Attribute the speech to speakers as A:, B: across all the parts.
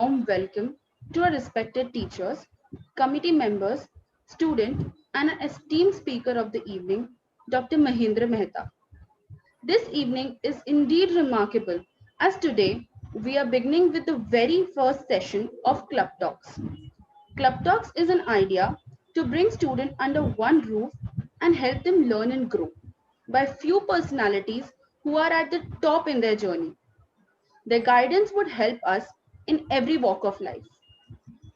A: warm welcome to our respected teachers, committee members, student, and an esteemed speaker of the evening, Dr. Mahendra Mehta. This evening is indeed remarkable as today we are beginning with the very first session of Club Talks. Club Talks is an idea to bring students under one roof and help them learn and grow by few personalities who are at the top in their journey. Their guidance would help us in every walk of life.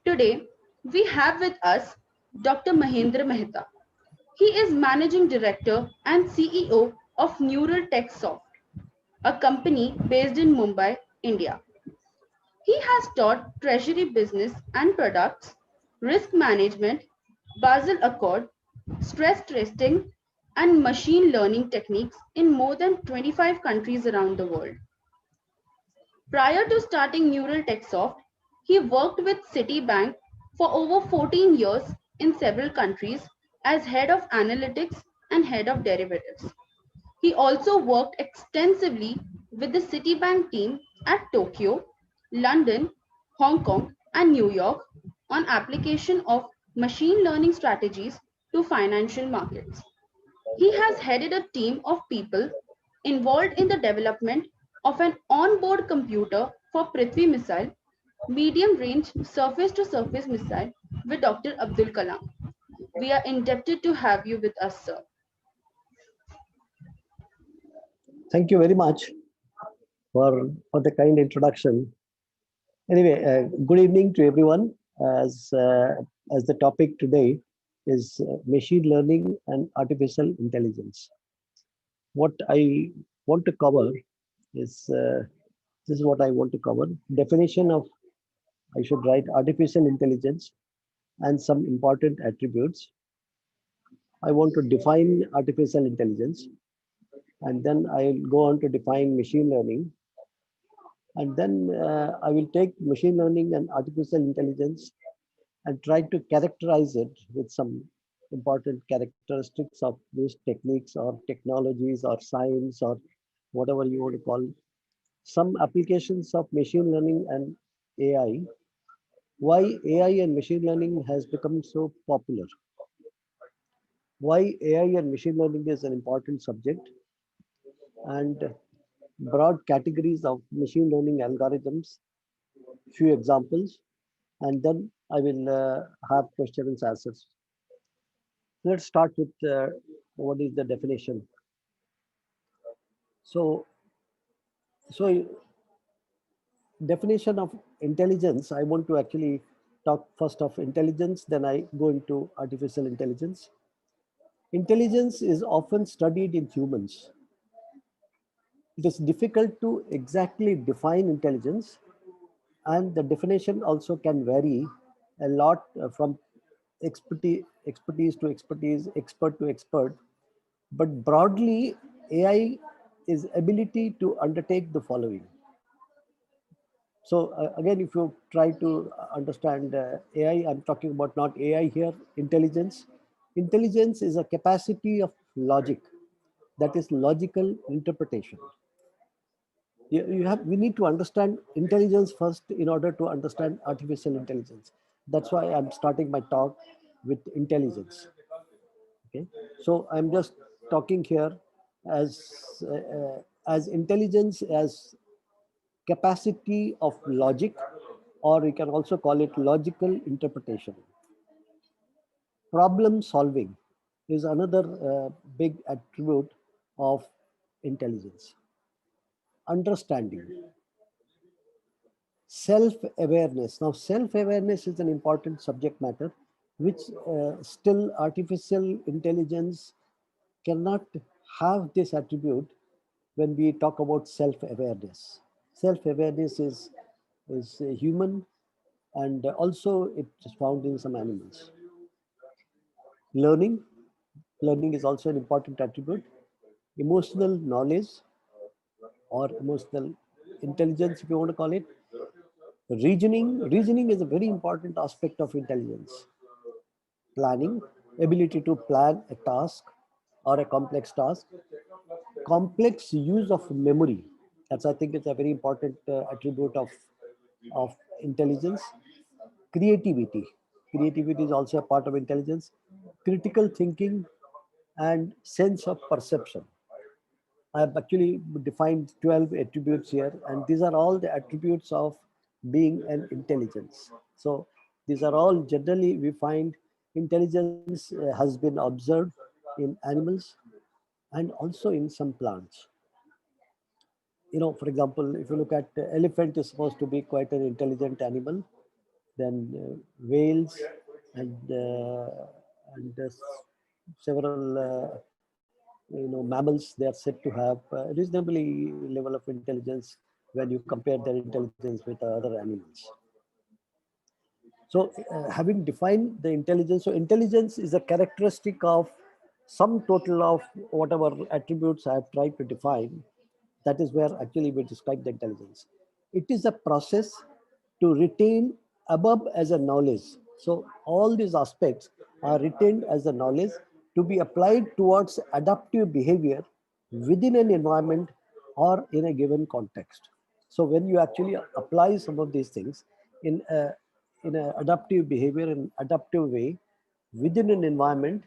A: Today, we have with us Dr. Mahendra Mehta. He is Managing Director and CEO of Neural Tech Soft, a company based in Mumbai, India. He has taught treasury business and products, risk management, Basel Accord, stress testing, and machine learning techniques in more than 25 countries around the world. Prior to starting Neural TechSoft, he worked with Citibank for over 14 years in several countries as head of analytics and head of derivatives. He also worked extensively with the Citibank team at Tokyo, London, Hong Kong, and New York on application of machine learning strategies to financial markets. He has headed a team of people involved in the development of an onboard computer for Prithvi missile, medium range surface to surface missile with Dr. Abdul Kalam. We are indebted to have you with us, sir.
B: Thank you very much for the kind introduction. Anyway, good evening to everyone. As the topic today is machine learning and artificial intelligence. What I want to cover is this is what I want to cover. Definition of, I should write, artificial intelligence and some important attributes. I want to define artificial intelligence, and then I'll go on to define machine learning, and then I will take machine learning and artificial intelligence and try to characterize it with some important characteristics of these techniques or technologies or science or whatever you want to call it. Some applications of machine learning and AI, why AI and machine learning has become so popular, why AI and machine learning is an important subject, and broad categories of machine learning algorithms, few examples, and then I will have questions and answers. Let's start with what is the definition. So, so definition of intelligence, I want to actually talk first of intelligence, then I go into artificial intelligence. Intelligence is often studied in humans. It is difficult to exactly define intelligence, and the definition also can vary a lot from expertise to expertise, expert to expert. But broadly, AI is ability to undertake the following. So again, if you try to understand AI, I'm talking about not AI here, intelligence. Intelligence is a capacity of logic, that is logical interpretation. We need to understand intelligence first in order to understand artificial intelligence. That's why I'm starting my talk with intelligence. Okay, so I'm just talking here as intelligence as capacity of logic, or we can also call it logical interpretation. Problem solving is another big attribute of intelligence. Understanding, self-awareness. Now, self-awareness is an important subject matter, which still artificial intelligence cannot have this attribute when we talk about self-awareness. Self-awareness is human, and also it is found in some animals. Learning. Learning is also an important attribute. Emotional knowledge or emotional intelligence, if you want to call it. Reasoning is a very important aspect of intelligence. Planning, ability to plan a task or a complex task. Complex use of memory. That's, I think, it's a very important attribute of intelligence. Creativity. Creativity is also a part of intelligence. Critical thinking and sense of perception. I have actually defined 12 attributes here, and these are all the attributes of being an intelligence. So these are all generally we find intelligence has been observed in animals and also in some plants. You know, for example, if you look at elephant is supposed to be quite an intelligent animal, then whales and several mammals, they are said to have reasonably level of intelligence when you compare their intelligence with other animals. So having defined the intelligence, so intelligence is a characteristic of sum total of whatever attributes I have tried to define. That is where actually we describe the intelligence. It is a process to retain above as a knowledge. So all these aspects are retained as a knowledge to be applied towards adaptive behavior within an environment or in a given context. So when you actually apply some of these things in a in an adaptive behavior and adaptive way within an environment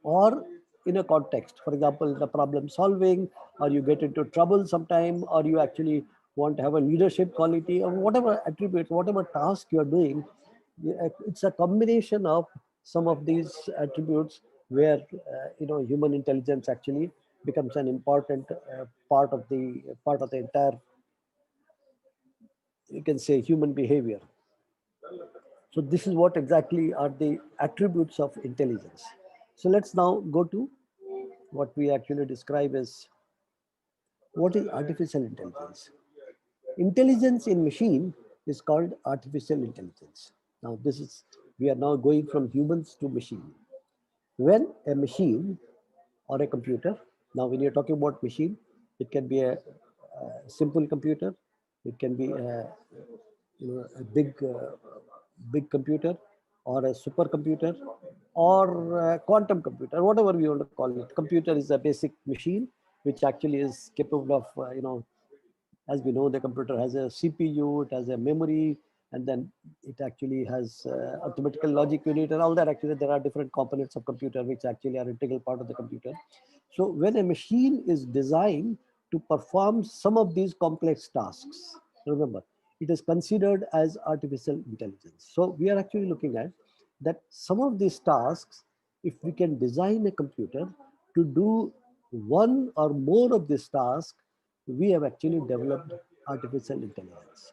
B: or in a context, for example, the problem solving, or you get into trouble sometime, or you actually want to have a leadership quality, or whatever attributes, whatever task you're doing, it's a combination of some of these attributes where human intelligence actually becomes an important part of the entire, you can say, human behavior. So this is what exactly are the attributes of intelligence. So let's now go to what we actually describe as what is artificial intelligence. Intelligence in machine is called artificial intelligence. Now this is, we are now going from humans to machine. When a machine or a computer, now when you're talking about machine, it can be a simple computer, it can be a big computer, or a supercomputer, or a quantum computer, whatever we want to call it. Computer is a basic machine which actually is capable of as we know, the computer has a CPU, it has a memory, and then it actually has arithmetical logic unit and all that. Actually, there are different components of computer which actually are integral part of the computer. So when a machine is designed to perform some of these complex tasks, remember, it is considered as artificial intelligence. So we are actually looking at that some of these tasks, if we can design a computer to do one or more of these tasks, we have actually developed artificial intelligence.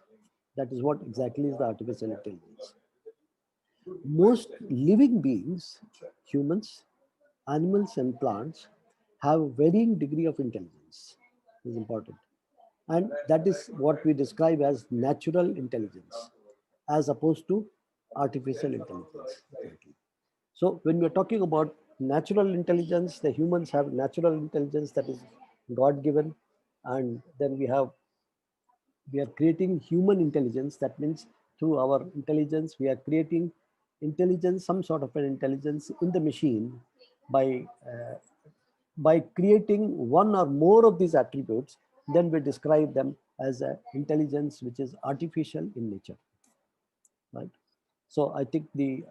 B: That is what exactly is the artificial intelligence. Most living beings, humans, animals, and plants, have varying degree of intelligence. This is important. And that is what we describe as natural intelligence, as opposed to artificial intelligence. So when we're talking about natural intelligence, the humans have natural intelligence that is God-given, and then we are creating human intelligence. That means through our intelligence, we are creating intelligence, some sort of an intelligence in the machine by creating one or more of these attributes. Then we describe them as a intelligence which is artificial in nature, right? So I think the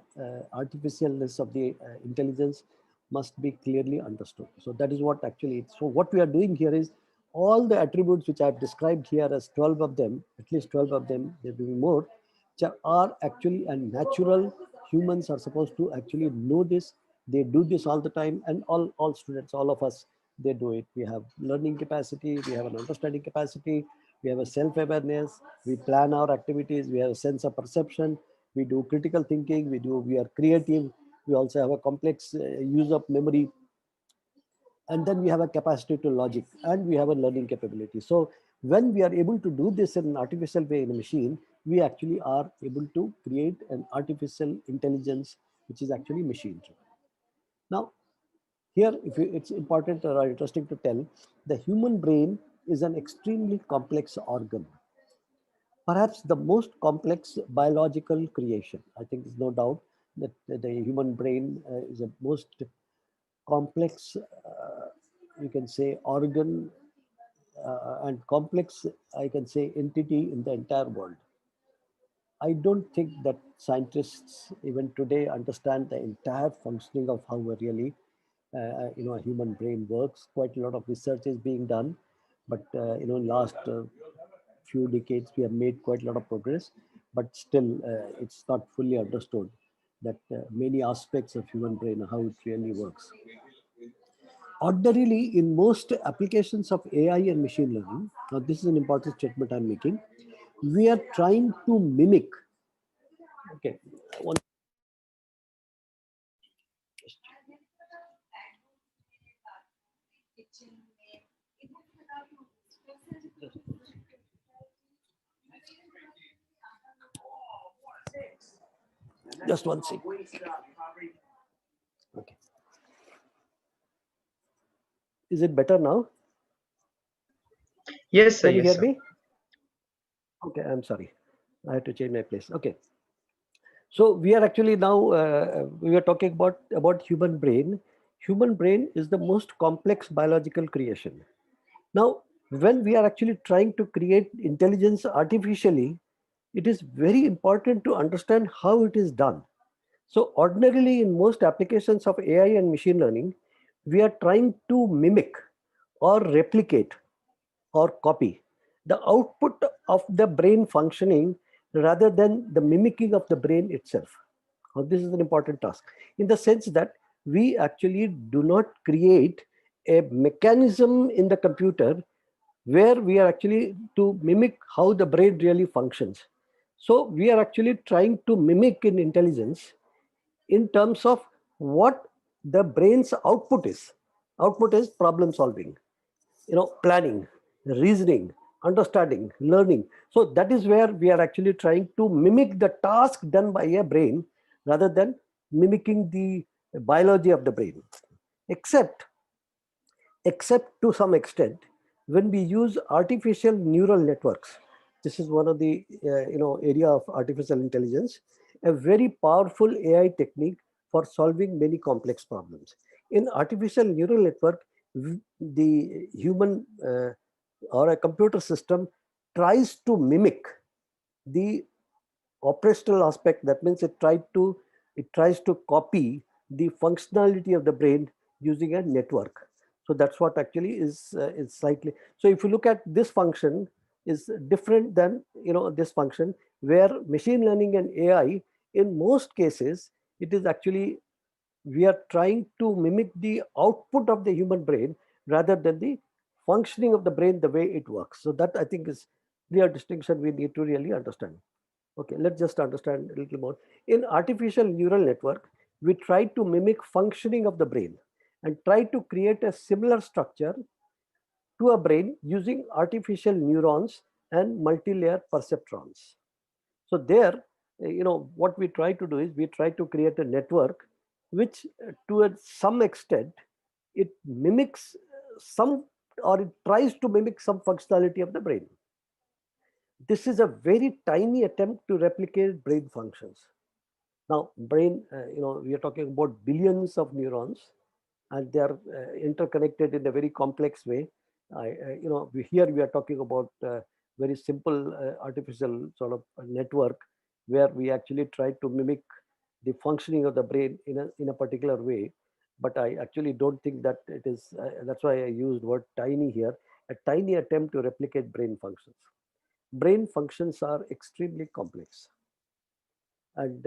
B: artificialness of the intelligence must be clearly understood. So that is what actually, so what we are doing here is all the attributes which I've described here as 12 of them, at least 12 of them, there will be more, which are actually a natural, humans are supposed to actually know this. They do this all the time, and all students, all of us, they do it. We have learning capacity, we have an understanding capacity, we have a self-awareness, we plan our activities, we have a sense of perception, we do critical thinking, we are creative, we also have a complex use of memory, and then we have a capacity to logic, and we have a learning capability. So when we are able to do this in an artificial way in a machine, we actually are able to create an artificial intelligence which is actually machine. Now here, it's important or interesting to tell, the human brain is an extremely complex organ, perhaps the most complex biological creation. I think there's no doubt that the human brain is the most complex, you can say, organ and complex, I can say, entity in the entire world. I don't think that scientists even today understand the entire functioning of how a really, a human brain works. Quite a lot of research is being done, but last few decades we have made quite a lot of progress, but still it's not fully understood that many aspects of human brain, how it really works. Ordinarily, in most applications of AI and machine learning, now this is an important statement I'm making, we are trying to mimic. Okay, one. Just one second. Okay. Is it better now?
C: Yes, sir.
B: Can you
C: Yes,
B: hear
C: sir.
B: me? Okay, I'm sorry. I had to change my place. Okay. So we are actually now, we are talking about human brain. Human brain is the most complex biological creation. Now, when we are actually trying to create intelligence artificially, it is very important to understand how it is done. So ordinarily in most applications of AI and machine learning, we are trying to mimic or replicate or copy the output of the brain functioning rather than the mimicking of the brain itself. Now, this is an important task in the sense that we actually do not create a mechanism in the computer where we are actually to mimic how the brain really functions. So we are actually trying to mimic in intelligence in terms of what the brain's output is. Output is problem solving, planning, reasoning, understanding, learning. So that is where we are actually trying to mimic the task done by a brain rather than mimicking the biology of the brain. Except to some extent, when we use artificial neural networks, this is one of the area of artificial intelligence, a very powerful AI technique for solving many complex problems. In artificial neural network, the human or a computer system tries to mimic the operational aspect. That means it tries to copy the functionality of the brain using a network. So that's what actually is slightly. So if you look at this function is different than this function, where machine learning and AI, in most cases it is actually we are trying to mimic the output of the human brain rather than the functioning of the brain the way it works. So that I think is clear distinction we need to really understand. Okay, let's just understand a little more. In artificial neural network, we try to mimic functioning of the brain and try to create a similar structure to a brain using artificial neurons and multi-layer perceptrons. So there, what we try to do is we try to create a network which some extent, it mimics some, or it tries to mimic some functionality of the brain. This is a very tiny attempt to replicate brain functions. Now, brain, we are talking about billions of neurons, and they are interconnected in a very complex way. Here we are talking about very simple artificial sort of network where we actually try to mimic the functioning of the brain in a particular way. But I actually don't think that it is. That's why I used word tiny here. A tiny attempt to replicate brain functions. Brain functions are extremely complex, and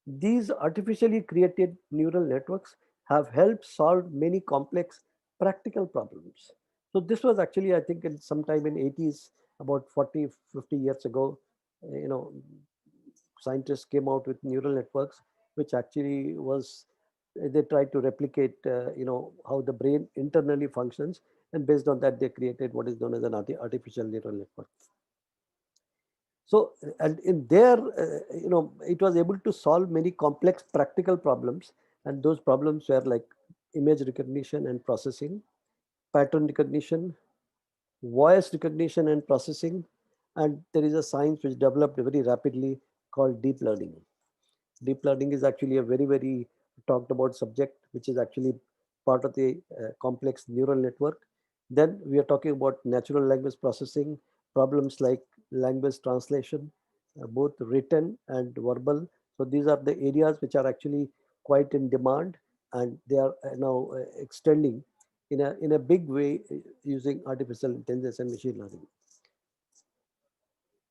B: these artificially created neural networks have helped solve many complex practical problems. So this was actually, I think, in sometime in 80s, about 40, 50 years ago, scientists came out with neural networks, which actually was, they tried to replicate, how the brain internally functions. And based on that, they created what is known as an artificial neural network. So, and in there, it was able to solve many complex practical problems. And those problems were like image recognition and processing, pattern recognition, voice recognition and processing. And there is a science which developed very rapidly called deep learning. Deep learning is actually a very, very talked about subject, which is actually part of the complex neural network. Then we are talking about natural language processing, problems like language translation, both written and verbal. So these are the areas which are actually quite in demand, and they are now extending in a big way using artificial intelligence and machine learning.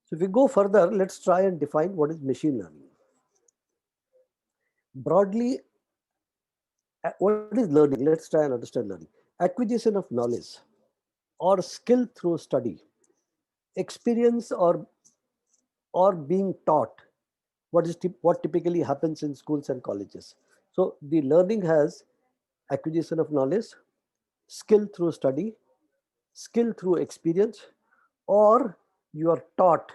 B: So if we go further, let's try and define what is machine learning. Broadly, what is learning? Let's try and understand learning. Acquisition of knowledge or skill through study, experience or being taught. What typically happens in schools and colleges. So the learning has acquisition of knowledge, skill through study, skill through experience, or you are taught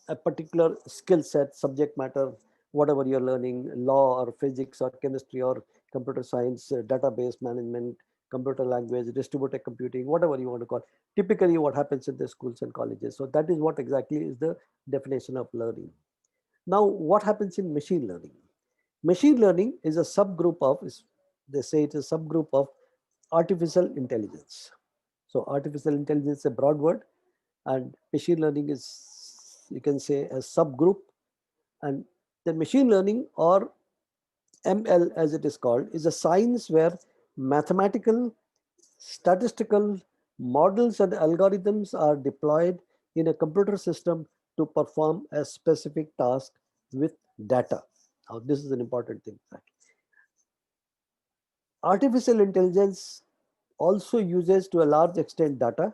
B: a particular skill set, subject matter, whatever you're learning, law or physics or chemistry or computer science, database management, computer language, distributed computing, whatever you want to call. Typically what happens in the schools and colleges. So that is what exactly is the definition of learning. Now, what happens in machine learning? Machine learning is a subgroup of, they say it's a subgroup of artificial intelligence. So artificial intelligence is a broad word, and machine learning is, you can say, a subgroup. And the machine learning, or ML as it is called, is a science where mathematical, statistical models and algorithms are deployed in a computer system to perform a specific task with data. Now, this is an important thing. Artificial intelligence also uses to a large extent data,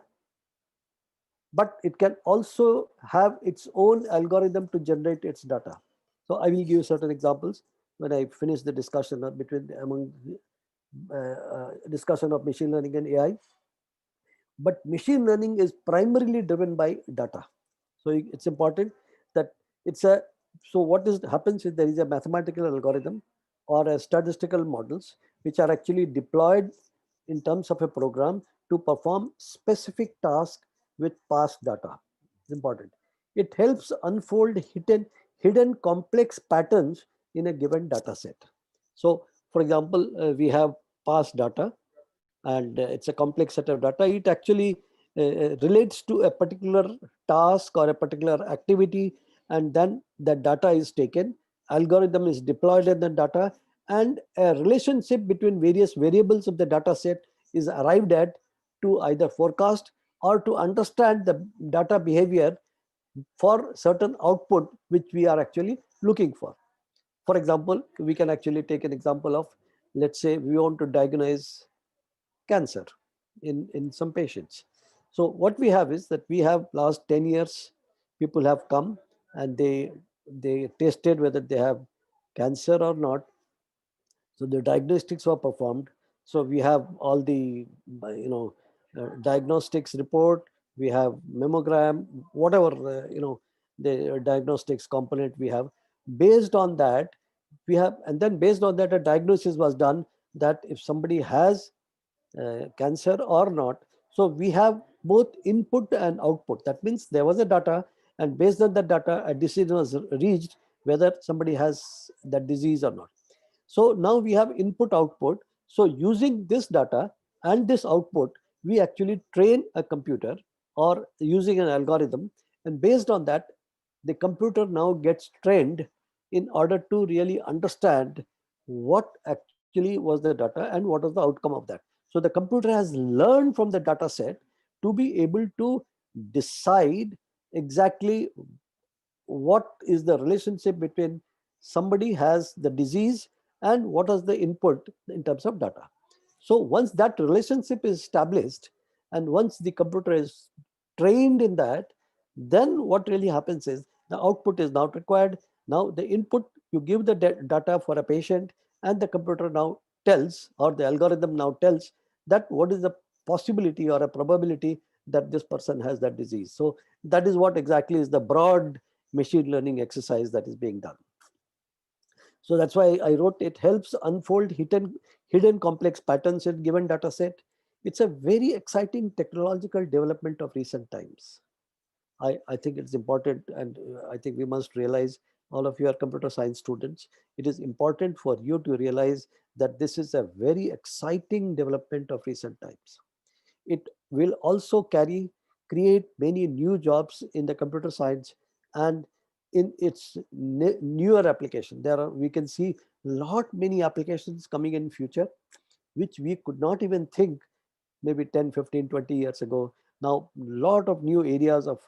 B: but it can also have its own algorithm to generate its data. So I will give you certain examples when I finish the discussion discussion of machine learning and AI. But machine learning is primarily driven by data. So it's important that it's a, so what is happens is there is a mathematical algorithm or a statistical models which are actually deployed in terms of a program to perform specific task with past data. It's important. It helps unfold hidden complex patterns in a given data set. So for example, we have past data, and it's a complex set of data. It actually relates to a particular task or a particular activity, and then the data is taken, algorithm is deployed in the data, and a relationship between various variables of the data set is arrived at to either forecast or to understand the data behavior for certain output which we are actually looking for. For example, we can actually take an example of, let's say we want to diagnose cancer in some patients. So what we have is that we have last 10 years, people have come and they tested whether they have cancer or not. So the diagnostics were performed. So we have all the diagnostics report, we have mammogram, whatever the diagnostics component we have. Based on that, we have, and then based on that, a diagnosis was done that if somebody has cancer or not. So we have both input and output. That means there was a data, and based on that data, a decision was reached whether somebody has that disease or not. So now we have input output. So using this data and this output, we actually train a computer or using an algorithm, and based on that, the computer now gets trained in order to really understand what actually was the data and what was the outcome of that. So the computer has learned from the data set to be able to decide exactly what is the relationship between somebody has the disease and what is the input in terms of data. So once that relationship is established and once the computer is trained in that, then what really happens is the output is not required. Now the input, you give the data for a patient, and the computer now tells, or the algorithm now tells, that what is the possibility or a probability that this person has that disease. So that is what exactly is the broad machine learning exercise that is being done. So that's why I wrote, it helps unfold hidden complex patterns in given data set. It's a very exciting technological development of recent times. I think it's important, and I think we must realize, all of you are computer science students, it is important for you to realize that this is a very exciting development of recent times. It will also create many new jobs in the computer science, and in its newer application. There are, we can see lot many applications coming in future, which we could not even think maybe 10, 15, 20 years ago. Now, lot of new areas of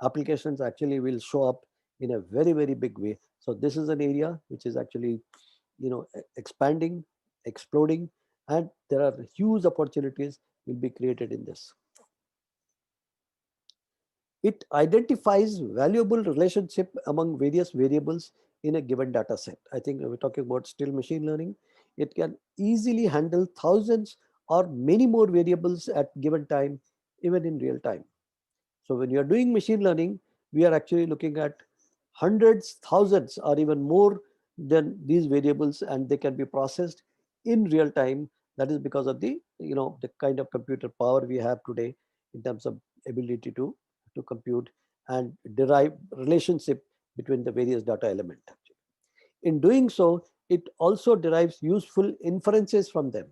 B: applications actually will show up in a very, very big way. So this is an area which is actually, expanding, exploding, and there are huge opportunities will be created in this. It identifies valuable relationship among various variables in a given data set. I think we're talking about still machine learning. It can easily handle thousands or many more variables at given time, even in real time. So when you are doing machine learning, we are actually looking at hundreds, thousands, or even more than these variables, and they can be processed in real time. That is because of the kind of computer power we have today in terms of ability to compute and derive relationship between the various data element. In doing so, it also derives useful inferences from them.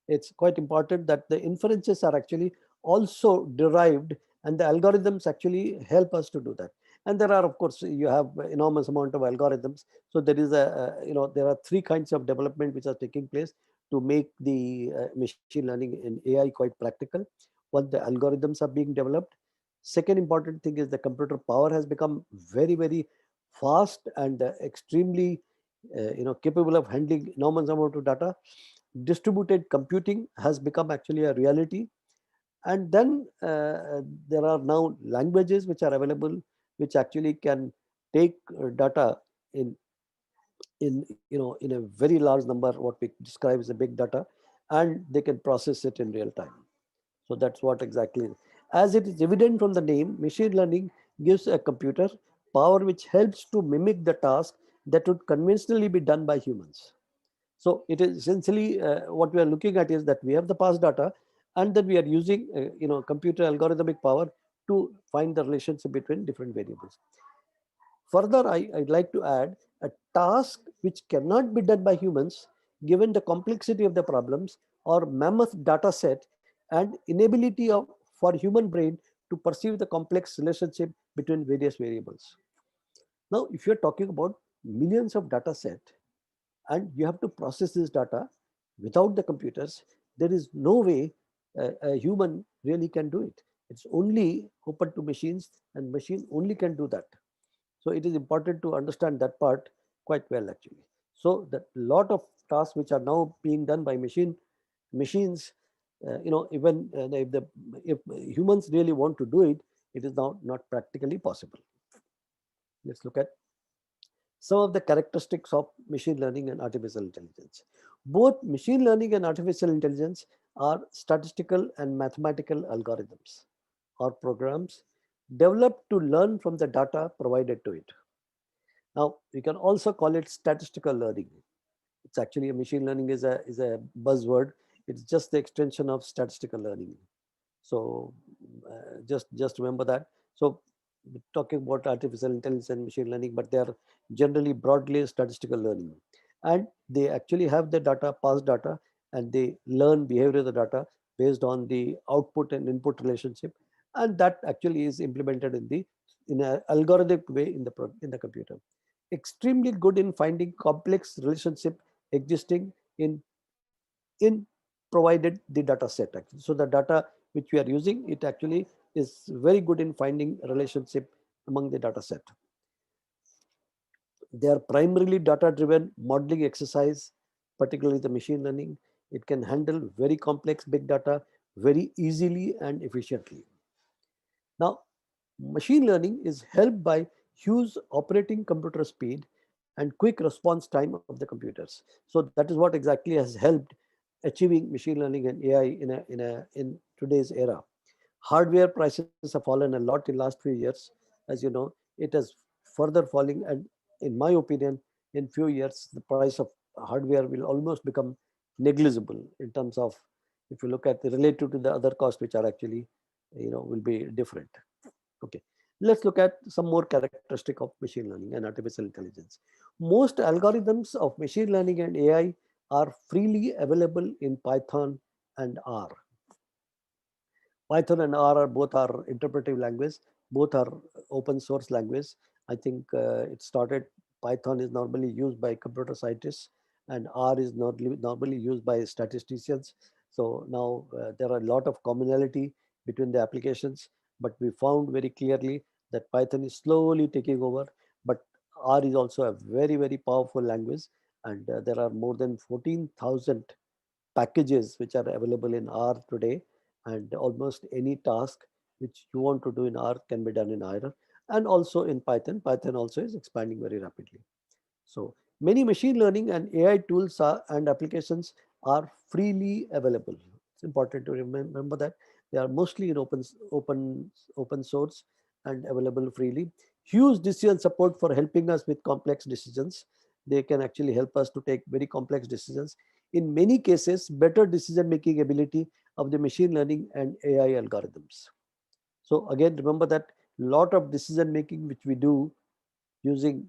B: It's quite important that the inferences are actually also derived, and the algorithms actually help us to do that. And there are, of course, you have enormous amount of algorithms. So there is there are three kinds of development which are taking place to make the machine learning in AI quite practical. One, the algorithms are being developed. Second important thing is the computer power has become very, very fast and extremely capable of handling enormous amount of data. Distributed computing has become actually a reality. And then there are now languages which are available, which actually can take data in a very large number, what we describe as a big data, and they can process it in real time. So that's what exactly. As it is evident from the name, machine learning gives a computer power which helps to mimic the task that would conventionally be done by humans. So it is essentially what we are looking at is that we have the past data, and then we are using computer algorithmic power to find the relationship between different variables. Further, I'd like to add a task which cannot be done by humans, given the complexity of the problems or mammoth data set and inability for human brain to perceive the complex relationship between various variables. Now, if you're talking about millions of data set and you have to process this data without the computers, there is no way a human really can do it. It's only open to machines, and machine only can do that. So it is important to understand that part quite well actually. So that lot of tasks which are now being done by machines, even if humans really want to do it, it is now not practically possible. Let's look at some of the characteristics of machine learning and artificial intelligence. Both machine learning and artificial intelligence are statistical and mathematical algorithms or programs developed to learn from the data provided to it. Now, we can also call it statistical learning. It's actually a machine learning is a buzzword. It's just the extension of statistical learning. So just remember that. So we're talking about artificial intelligence and machine learning, but they are generally broadly statistical learning. And they actually have the data, past data, and they learn behavior of the data based on the output and input relationship. And that actually is implemented in an algorithmic way in the computer. Extremely good in finding complex relationship existing in provided the data set actually. So the data which we are using, it actually is very good in finding a relationship among the data set. They are primarily data driven modeling exercise, particularly the machine learning. It can handle very complex big data very easily and efficiently. Now, machine learning is helped by huge operating computer speed and quick response time of the computers. So that is what exactly has helped achieving machine learning and AI in today's era. Hardware prices have fallen a lot in last few years. As you know, it has further falling, and in my opinion, in few years, the price of hardware will almost become negligible in terms of, if you look at the relative to the other costs, which are actually, will be different. Okay, let's look at some more characteristic of machine learning and artificial intelligence. Most algorithms of machine learning and AI are freely available in Python and R. Python and R are both are interpretive language, both are open source language, I think it started, Python is normally used by computer scientists and R is not normally used by statisticians. So now there are a lot of commonality between the applications, but we found very clearly that Python is slowly taking over, but R is also a very, very powerful language, and there are more than 14,000 packages which are available in R today, and almost any task which you want to do in R can be done in R, and also in Python. Python also is expanding very rapidly. So many machine learning and AI tools and applications are freely available. It's important to remember that they are mostly in open source and available freely. Huge decision support for helping us with complex decisions. They can actually help us to take very complex decisions. In many cases, better decision making ability of the machine learning and AI algorithms. So again, remember that lot of decision making which we do using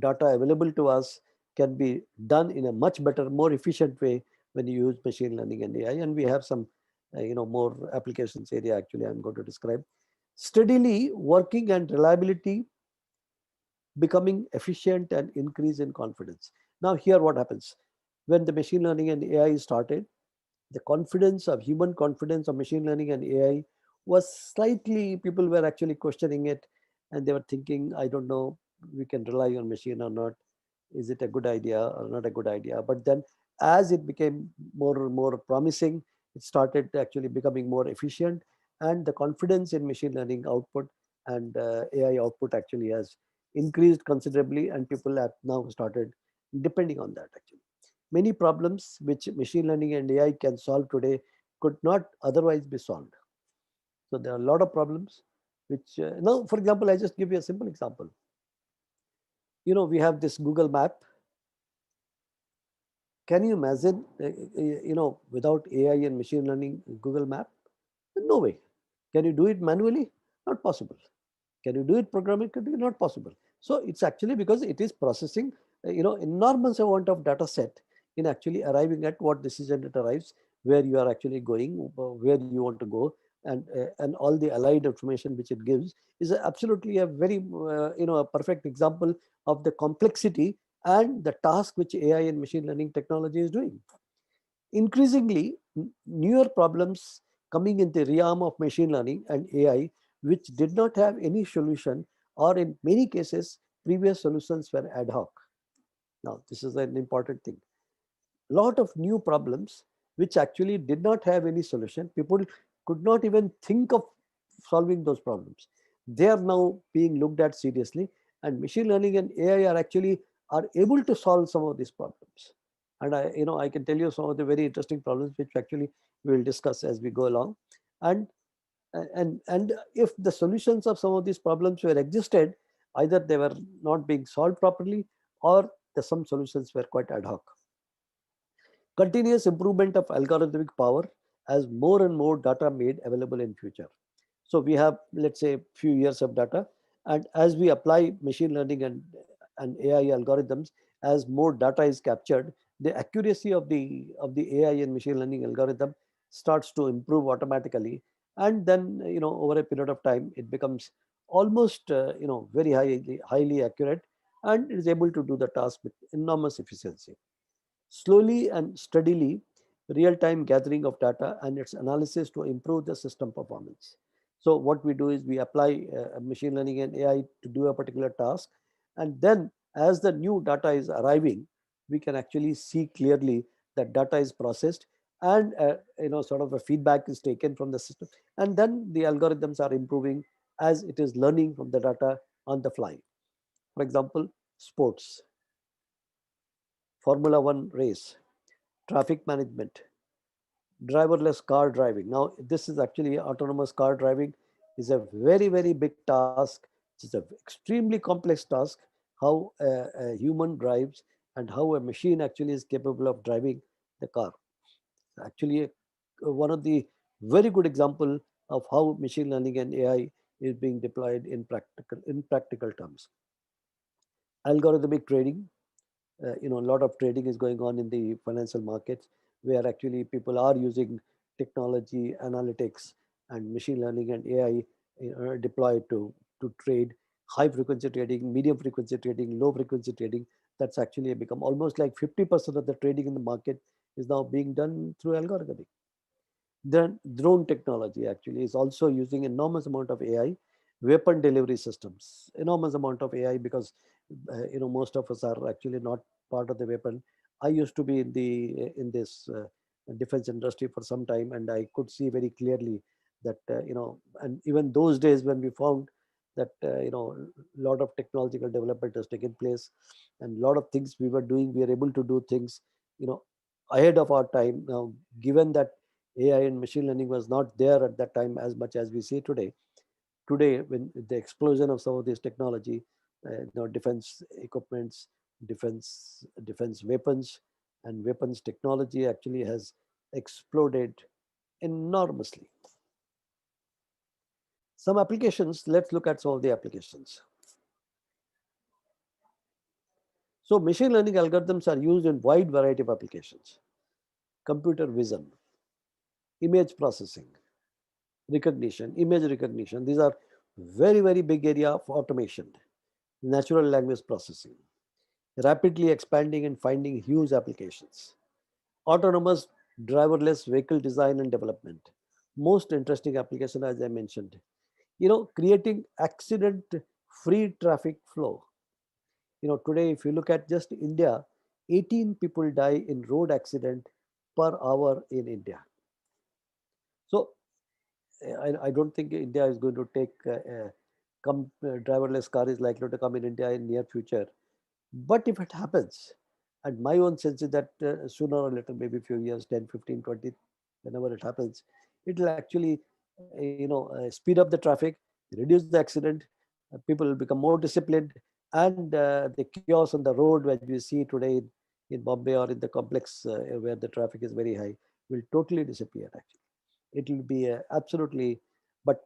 B: data available to us can be done in a much better, more efficient way when you use machine learning and AI. And we have some, more applications area actually I'm going to describe. Steadily working and reliability becoming efficient and increase in confidence. Now here what happens, when the machine learning and AI started, the confidence of human confidence of machine learning and AI was slightly, people were actually questioning it, and they were thinking, I don't know, we can rely on machine or not. Is it a good idea or not a good idea? But then as it became more and more promising, it started actually becoming more efficient, and the confidence in machine learning output and AI output actually has increased considerably, and people have now started depending on that actually. Many problems which machine learning and AI can solve today could not otherwise be solved. So there are a lot of problems which, now, for example, I just give you a simple example. We have this Google Map. Can you imagine, without AI and machine learning, Google Map? No way. Can you do it manually? Not possible. Can you do it programmatically? Not possible. So it's actually because it is processing, enormous amount of data set in actually arriving at what decision it arrives, where you are actually going, where you want to go, and all the allied information which it gives is absolutely a very, a perfect example of the complexity and the task which AI and machine learning technology is doing. Increasingly, newer problems coming in the realm of machine learning and AI, which did not have any solution, or in many cases, previous solutions were ad hoc. Now, this is an important thing. Lot of new problems which actually did not have any solution. People could not even think of solving those problems. They are now being looked at seriously, and machine learning and AI are able to solve some of these problems. And I can tell you some of the very interesting problems which actually we will discuss as we go along. And and if the solutions of some of these problems were existed, either they were not being solved properly, or some solutions were quite ad hoc. Continuous improvement of algorithmic power as more and more data made available in future. So we have, let's say, few years of data, and as we apply machine learning and AI algorithms, as more data is captured, the accuracy of the AI and machine learning algorithm starts to improve automatically, and then over a period of time it becomes almost very highly accurate, and it is able to do the task with enormous efficiency. Slowly and steadily, real-time gathering of data and its analysis to improve the system performance. So what we do is we apply machine learning and AI to do a particular task, and then as the new data is arriving, we can actually see clearly that data is processed, and sort of a feedback is taken from the system, and then the algorithms are improving as it is learning from the data on the fly. For example, sports, Formula One race, traffic management, driverless car driving. Now, this is actually autonomous car driving is a very, very big task. It's an extremely complex task, how a human drives and how a machine actually is capable of driving the car. Actually, one of the very good example of how machine learning and AI is being deployed in practical terms. Algorithmic trading, a lot of trading is going on in the financial markets, where actually people are using technology, analytics, and machine learning and AI deployed to trade high frequency trading, medium frequency trading, low frequency trading. That's actually become almost like 50% of the trading in the market is now being done through algorithmic. Then drone technology actually is also using enormous amount of AI, weapon delivery systems, enormous amount of AI because most of us are actually not part of the weapon. I used to be in this defense industry for some time, and I could see very clearly that and even those days when we found that a lot of technological development has taken place, and a lot of things we were doing, we are able to do things you know ahead of our time now, given that AI and machine learning was not there at that time as much as we see today. Today, when the explosion of some of this technology, defense equipments, defense weapons, and weapons technology actually has exploded enormously. Some applications, let's look at some of the applications. So machine learning algorithms are used in wide variety of applications. Computer vision, image processing, recognition, image recognition. These are very, very big area of automation. Natural language processing, rapidly expanding and finding huge applications. Autonomous driverless vehicle design and development. Most interesting application, as I mentioned. Creating accident-free traffic flow. Today, if you look at just India, 18 people die in road accident per hour in India. So I don't think India is going to take driverless car is likely to come in India in near future. But if it happens, and my own sense is that sooner or later, maybe a few years, 10, 15, 20, whenever it happens, it will actually, speed up the traffic, reduce the accident, people will become more disciplined, and the chaos on the road, which we see today in Bombay or in the complex where the traffic is very high, will totally disappear actually. It will be absolutely, but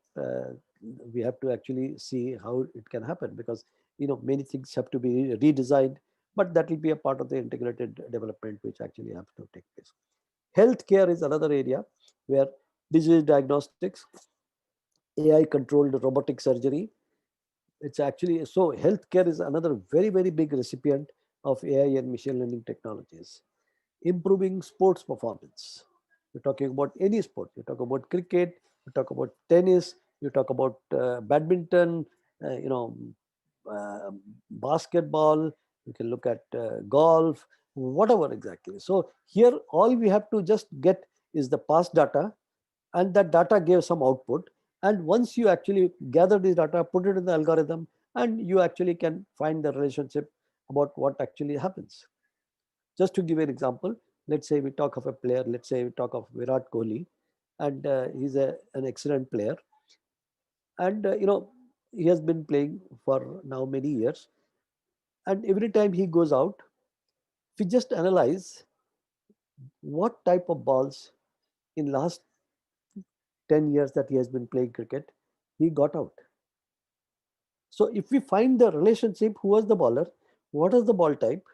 B: we have to actually see how it can happen because many things have to be redesigned, but that will be a part of the integrated development which actually have to take place. Healthcare is another area where disease diagnostics, AI controlled robotic surgery. It's actually so healthcare is another very, very big recipient of AI and machine learning technologies. Improving sports performance. You're talking about any sport. You talk about cricket, you talk about tennis, you talk about badminton, uh, you know, uh, basketball, you can look at golf, whatever exactly. So here, all we have to just get is the past data, and that data gives some output. And once you actually gather this data, put it in the algorithm, and you actually can find the relationship about what actually happens. Just to give an example, let's say we talk of a player, let's say we talk of Virat Kohli, and he's an excellent player. And, he has been playing for now many years. And every time he goes out, we just analyze what type of balls in last 10 years that he has been playing cricket, he got out. So if we find the relationship, who was the bowler, what is the ball type,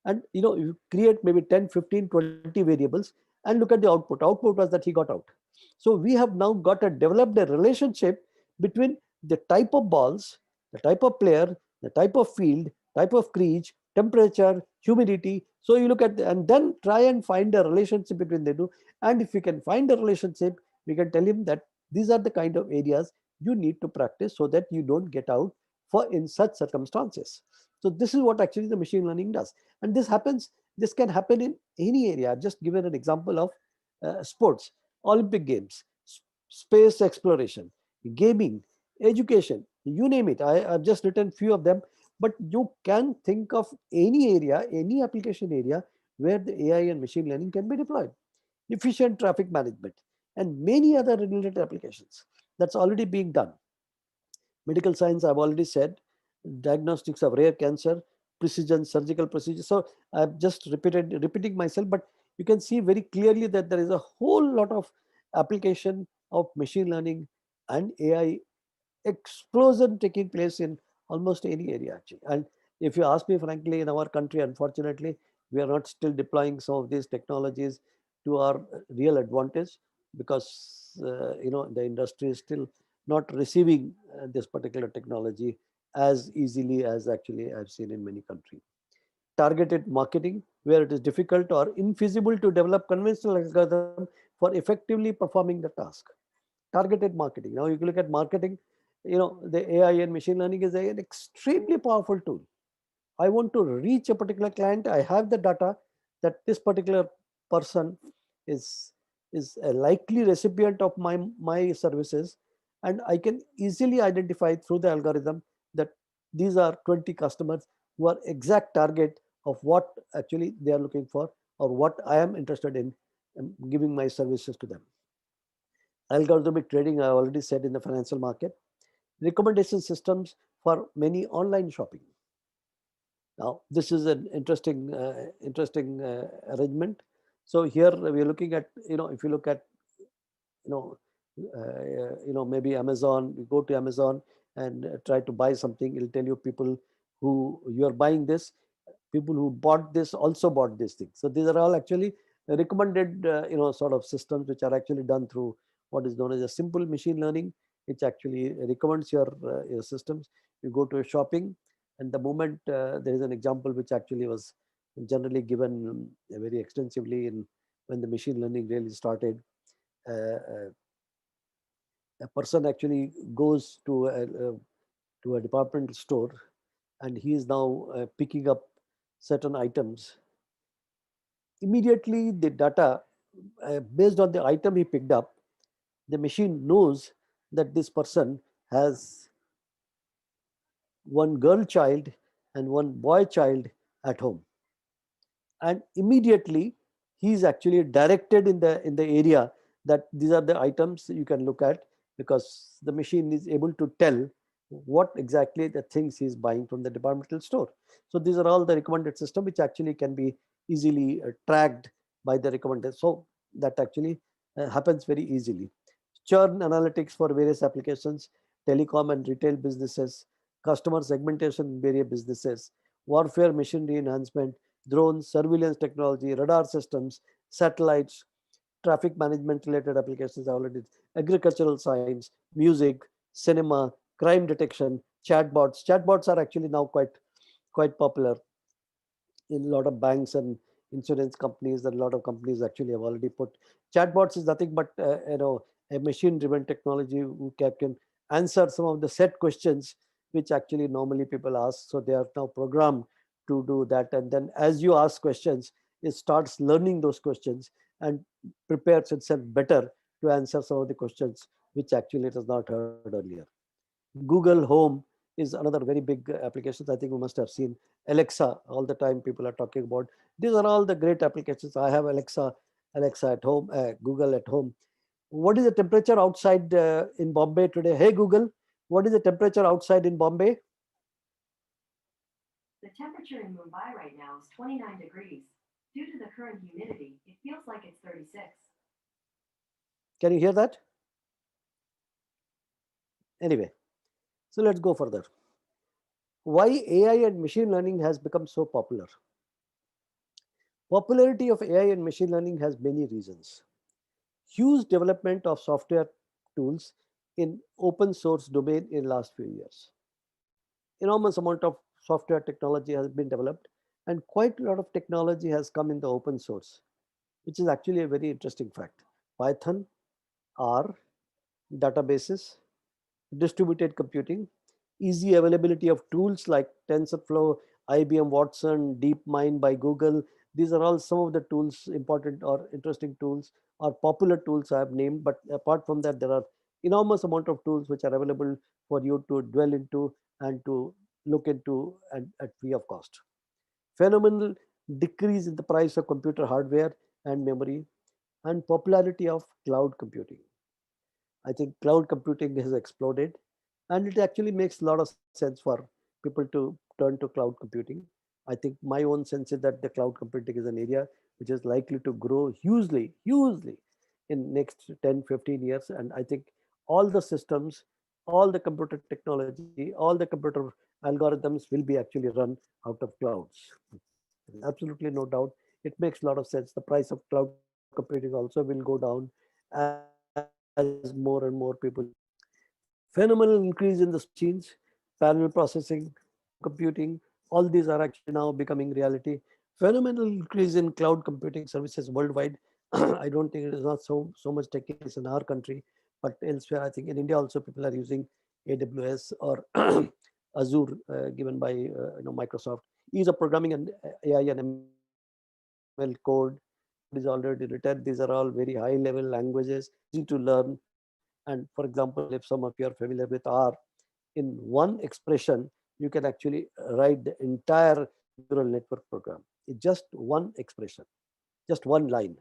B: and you create maybe 10, 15, 20 variables and look at the output was that he got out. So we have now developed a relationship between the type of balls, the type of player, the type of field, type of crease, temperature, humidity. So you look at and then try and find a relationship between the two, and if we can find a relationship, we can tell him that these are the kind of areas you need to practice so that you don't get out for in such circumstances. So this is what actually the machine learning does. And this can happen in any area. I've just given an example of sports, Olympic Games, space exploration, gaming, education, you name it. I've just written few of them, but you can think of any area, any application area where the AI and machine learning can be deployed. Efficient traffic management and many other related applications. That's already being done. Medical science, I've already said, diagnostics of rare cancer, precision surgical procedures. So I've just repeating myself, but you can see very clearly that there is a whole lot of application of machine learning and AI explosion taking place in almost any area actually. And if you ask me frankly, in our country, unfortunately, we are not still deploying some of these technologies to our real advantage because the industry is still not receiving this particular technology as easily as actually I've seen in many countries. Targeted marketing, where it is difficult or infeasible to develop conventional algorithm for effectively performing the task. Targeted marketing. Now you look at marketing, the AI and machine learning is an extremely powerful tool. I want to reach a particular client. I have the data that this particular person is is a likely recipient of my services, and I can easily identify through the algorithm that these are 20 customers who are exact target of what actually they are looking for, or what I am interested in giving my services to them. Algorithmic trading, I already said, in the financial market. Recommendation systems for many online shopping. Now, this is an interesting arrangement. So here we are looking at, if you look at, you know, maybe Amazon, you go to Amazon and try to buy something, it'll tell you people who you are buying this, people who bought this also bought this thing. So these are all actually recommended, sort of systems which are actually done through what is known as a simple machine learning, which actually recommends your systems. You go to a shopping, and the moment there is an example which actually was generally given very extensively in when the machine learning really started. Uh, a person actually goes to a departmental store, and he is now picking up certain items. Immediately the data, based on the item he picked up, the machine knows that this person has one girl child and one boy child at home, and immediately he is actually directed in the area that these are the items you can look at, because the machine is able to tell what exactly the things he is buying from the departmental store. So these are all the recommended system which actually can be easily tracked by the recommended. So that actually happens very easily. Churn analytics for various applications, telecom and retail businesses, customer segmentation in various businesses, warfare machinery enhancement, drones, surveillance technology, radar systems, satellites, traffic management related applications, already, agricultural science, music, cinema, crime detection, chatbots. Chatbots are actually now quite popular in a lot of banks and insurance companies. And a lot of companies actually have already put chatbots is nothing but a machine driven technology who can answer some of the set questions which actually normally people ask. So they are now programmed to do that, and then as you ask questions, it starts learning those questions and prepares itself better to answer some of the questions which actually it has not heard earlier. Google Home is another very big application. I think you must have seen Alexa all the time. People are talking about these are all the great applications. I have Alexa at home, Google at home. What is the temperature outside in Bombay today? Hey Google, what is the temperature outside in Bombay?
C: The temperature in Mumbai right now is 29 degrees. Due to the current humidity, it feels like it's 36.
B: Can you hear that? Anyway, so let's go further. Why AI and machine learning has become so popular? Popularity of AI and machine learning has many reasons. Huge development of software tools in open source domain in last few years. Enormous amount of software technology has been developed, and quite a lot of technology has come in the open source, which is actually a very interesting fact. Python, R, databases, distributed computing, easy availability of tools like TensorFlow, IBM Watson, DeepMind by Google. These are all some of the tools, important or interesting tools or popular tools I have named. But apart from that, there are enormous amount of tools which are available for you to dwell into and to look into at free of cost. Phenomenal decrease in the price of computer hardware and memory, and popularity of cloud computing. I think cloud computing has exploded, and it actually makes a lot of sense for people to turn to cloud computing. I think my own sense is that the cloud computing is an area which is likely to grow hugely in next 10, 15 years. And I think all the systems, all the computer technology, all the computer algorithms will be actually run out of clouds. Absolutely no doubt. It makes a lot of sense. The price of cloud computing also will go down as more and more people use it. Phenomenal increase in the machines, parallel processing, computing, all these are actually now becoming reality. Phenomenal increase in cloud computing services worldwide. I don't think it is not so much taking place in our country, but elsewhere, I think in India also people are using AWS or Azure, given by Microsoft. Ease of programming and AI and ML code is already written. These are all very high level languages, easy to learn. And for example, if some of you are familiar with R, in one expression, you can actually write the entire neural network program. It's just one expression, just one line.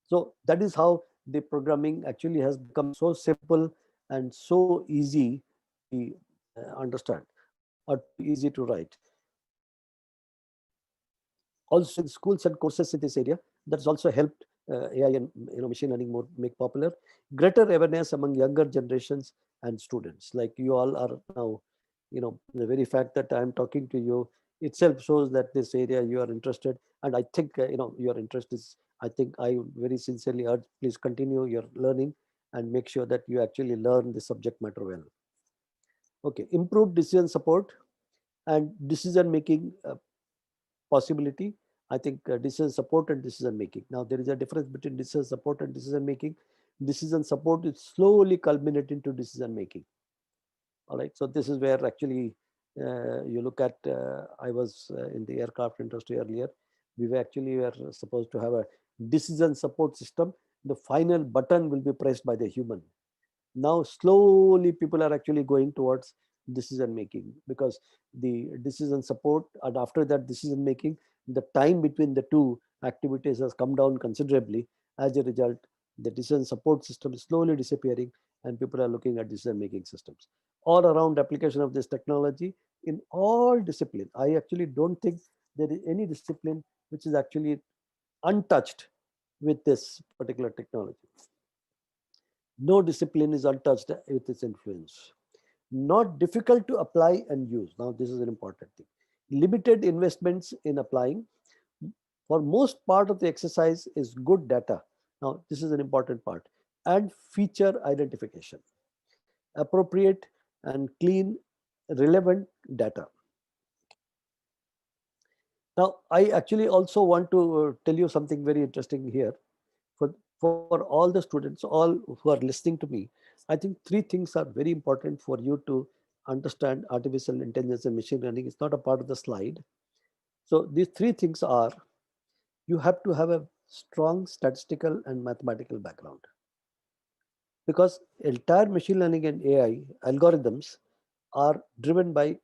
B: So that is how the programming actually has become so simple and so easy to understand or easy to write. Also, in schools and courses in this area, that's also helped AI and machine learning more make popular. Greater awareness among younger generations and students. Like you all are now, the very fact that I'm talking to you itself shows that this area you are interested. And I think your interest is. I think I would very sincerely urge, please continue your learning and make sure that you actually learn the subject matter well. Okay, improved decision support and decision making possibility. I think decision support and decision making. Now there is a difference between decision support and decision making. Decision support is slowly culminating to decision making. All right, so this is where actually you look at. I was in the aircraft industry earlier. We were supposed to have a decision support system. The final button will be pressed by the human. Now slowly people are actually going towards decision making, because the decision support and after that decision making, the time between the two activities has come down considerably. As a result, the decision support system is slowly disappearing and people are looking at decision making systems. All around application of this technology in all discipline. I actually don't think there is any discipline which is actually untouched with this particular technology. No discipline is untouched with its influence. Not difficult to apply and use. Now, this is an important thing. Limited investments in applying. For most part of the exercise is good data. Now, this is an important part. And feature identification. Appropriate and clean, relevant data. Now, I actually also want to tell you something very interesting here. For all the students, all who are listening to me, I think three things are very important for you to understand artificial intelligence and machine learning. It's not a part of the slide. So these three things are, you have to have a strong statistical and mathematical background, because entire machine learning and AI algorithms are driven by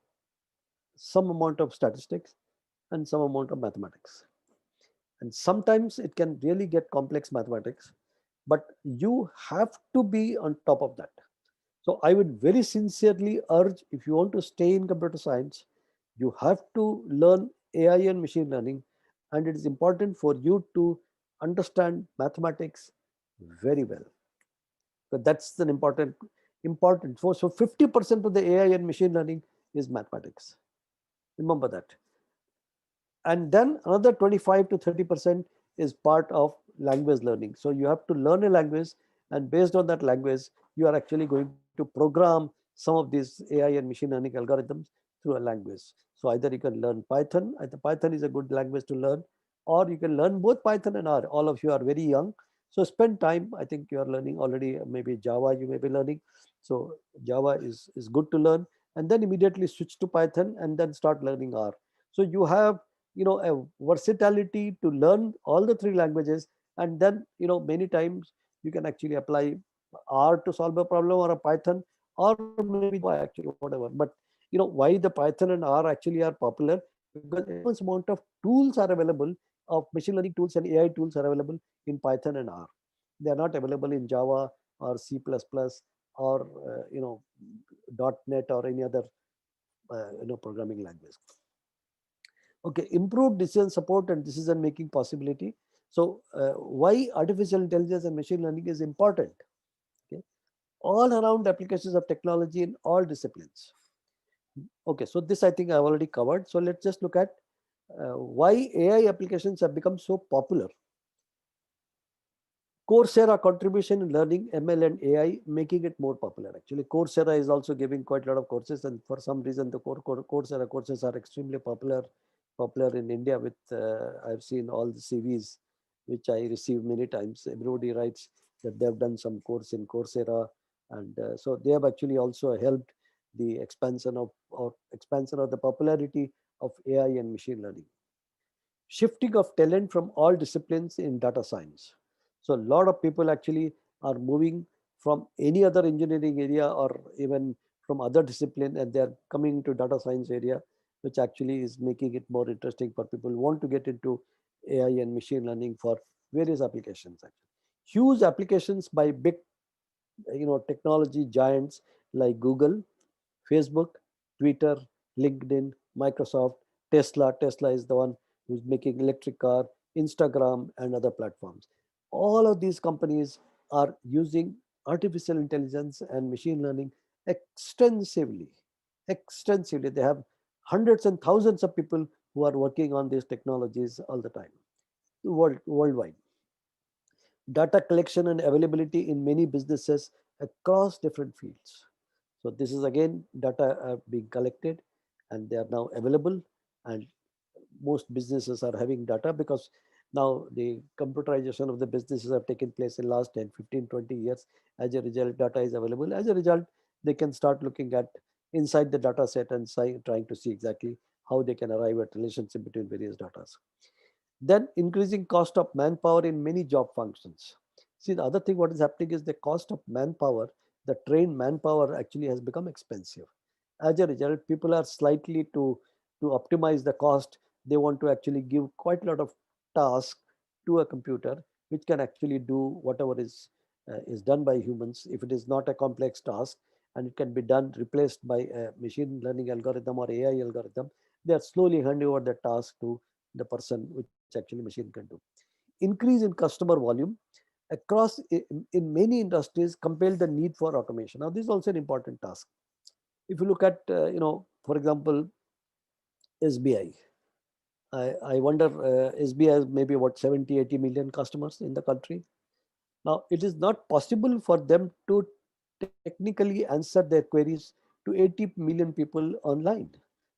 B: some amount of statistics and some amount of mathematics. And sometimes it can really get complex mathematics, but you have to be on top of that. So I would very sincerely urge, if you want to stay in computer science, you have to learn AI and machine learning, and it is important for you to understand mathematics very well. But that's an important. So 50% of the AI and machine learning is mathematics. Remember that. And then another 25 to 30% is part of language learning. So you have to learn a language, and based on that language, you are actually going to program some of these AI and machine learning algorithms through a language. So either you can learn Python, Python is a good language to learn, or you can learn both Python and R. All of you are very young, so spend time. I think you are learning already, maybe Java you may be learning. So Java is good to learn, and then immediately switch to Python and then start learning R. So you have a versatility to learn all the three languages, and then many times you can actually apply R to solve a problem, or a Python, or maybe Java, actually, whatever. But why the Python and R actually are popular, because enormous amount of tools are available, of machine learning tools and AI tools are available in Python and R. They are not available in Java or C++ or .NET or any other programming language. Okay, improved decision support and decision making possibility. So why artificial intelligence and machine learning is important? Okay, all around applications of technology in all disciplines. Okay, so this I think I've already covered. So let's just look at why AI applications have become so popular. Coursera contribution in learning ML and AI, making it more popular. Actually, Coursera is also giving quite a lot of courses, and for some reason, the Coursera courses are extremely popular in India. With I've seen all the CVs which I receive many times. Everybody writes that they have done some course in Coursera, and so they have actually also helped the expansion of the popularity of AI and machine learning. Shifting of talent from all disciplines in data science. So a lot of people actually are moving from any other engineering area or even from other discipline, and they're coming to data science area, which actually is making it more interesting for people who want to get into AI and machine learning for various applications. Actually, huge applications by big technology giants like Google, Facebook, Twitter, LinkedIn, Microsoft, Tesla. Tesla is the one who's making electric car, Instagram, and other platforms. All of these companies are using artificial intelligence and machine learning extensively. Extensively. They have hundreds and thousands of people who are working on these technologies all the time, worldwide. Data collection and availability in many businesses across different fields. So this is again data are being collected and they are now available, and most businesses are having data because now the computerization of the businesses have taken place in last 10, 15, 20 years. As a result, data is available. As a result, they can start looking at inside the data set and trying to see exactly how they can arrive at relationship between various data. Then increasing cost of manpower in many job functions. See, the other thing what is happening is the cost of manpower, the trained manpower actually has become expensive. As a result, people are slightly to optimize the cost. They want to actually give quite a lot of tasks to a computer, which can actually do whatever is done by humans. If it is not a complex task and it can be done, replaced by a machine learning algorithm or AI algorithm, they are slowly handing over the task to the person, which actually machine can do. Increase in customer volume across in many industries compel the need for automation. Now, this is also an important task. If you look at, for example, SBI, I wonder, SBI has maybe what 70, 80 million customers in the country. Now, it is not possible for them to technically answer their queries to 80 million people online.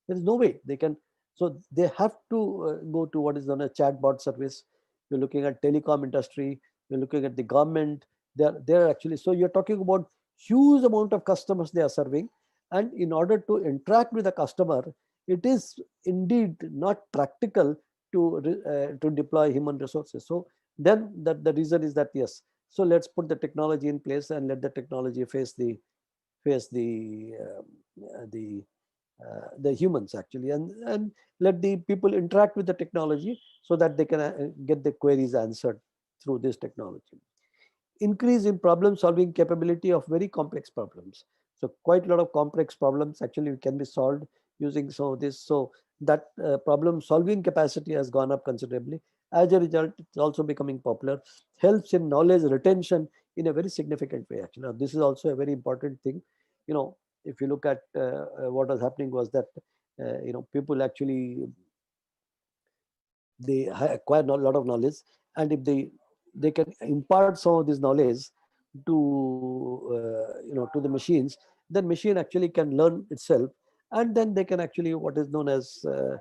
B: There is no way they can. So they have to go to what is known as chatbot service. You're looking at telecom industry. You're looking at the government. They're actually, so you're talking about huge amount of customers they are serving. And in order to interact with the customer, it is indeed not practical to deploy human resources. So then the reason is that, yes, so let's put the technology in place and let the technology face the humans actually, and let the people interact with the technology so that they can get the queries answered through this technology. Increase in problem solving capability of very complex problems. So quite a lot of complex problems actually can be solved using some of this. So that problem solving capacity has gone up considerably. As a result, it's also becoming popular. Helps in knowledge retention in a very significant way. Actually, now, this is also a very important thing. If you look at what was happening was that people actually they acquire a lot of knowledge, and if they can impart some of this knowledge to the machines, then machine actually can learn itself, and then they can actually what is known as the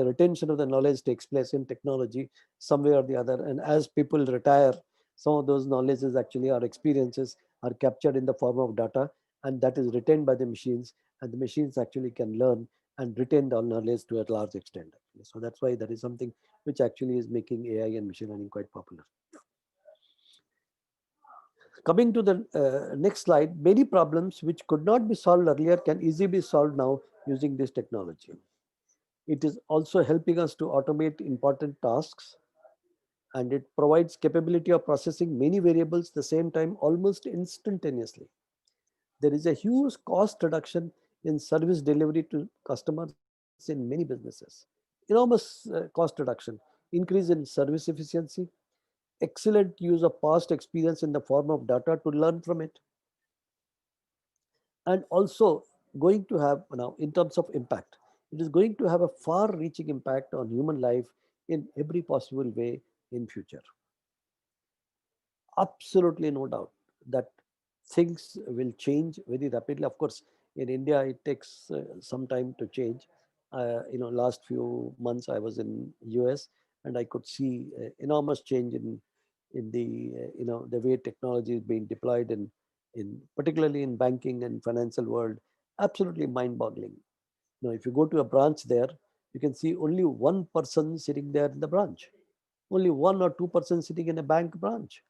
B: retention of the knowledge takes place in technology some way or the other. And as people retire, some of those knowledges actually our experiences are captured in the form of data, and that is retained by the machines, and the machines actually can learn and retain the knowledge to a large extent. Actually. So that's why that is something which actually is making AI and machine learning quite popular. Coming to the next slide, many problems which could not be solved earlier can easily be solved now using this technology. It is also helping us to automate important tasks, and it provides capability of processing many variables at the same time almost instantaneously. There is a huge cost reduction in service delivery to customers in many businesses. Enormous cost reduction, increase in service efficiency, excellent use of past experience in the form of data to learn from it, and also going to have now in terms of impact, it is going to have a far reaching impact on human life in every possible way in future. absolutely no doubt that things will change very rapidly. Of course, in India, it takes some time to change. Last few months I was in US, and I could see enormous change in the the way technology is being deployed in particularly in banking and financial world. Absolutely mind-boggling. Now, if you go to a branch there, you can see only one person sitting there in the branch, only 1 or 2% sitting in a bank branch,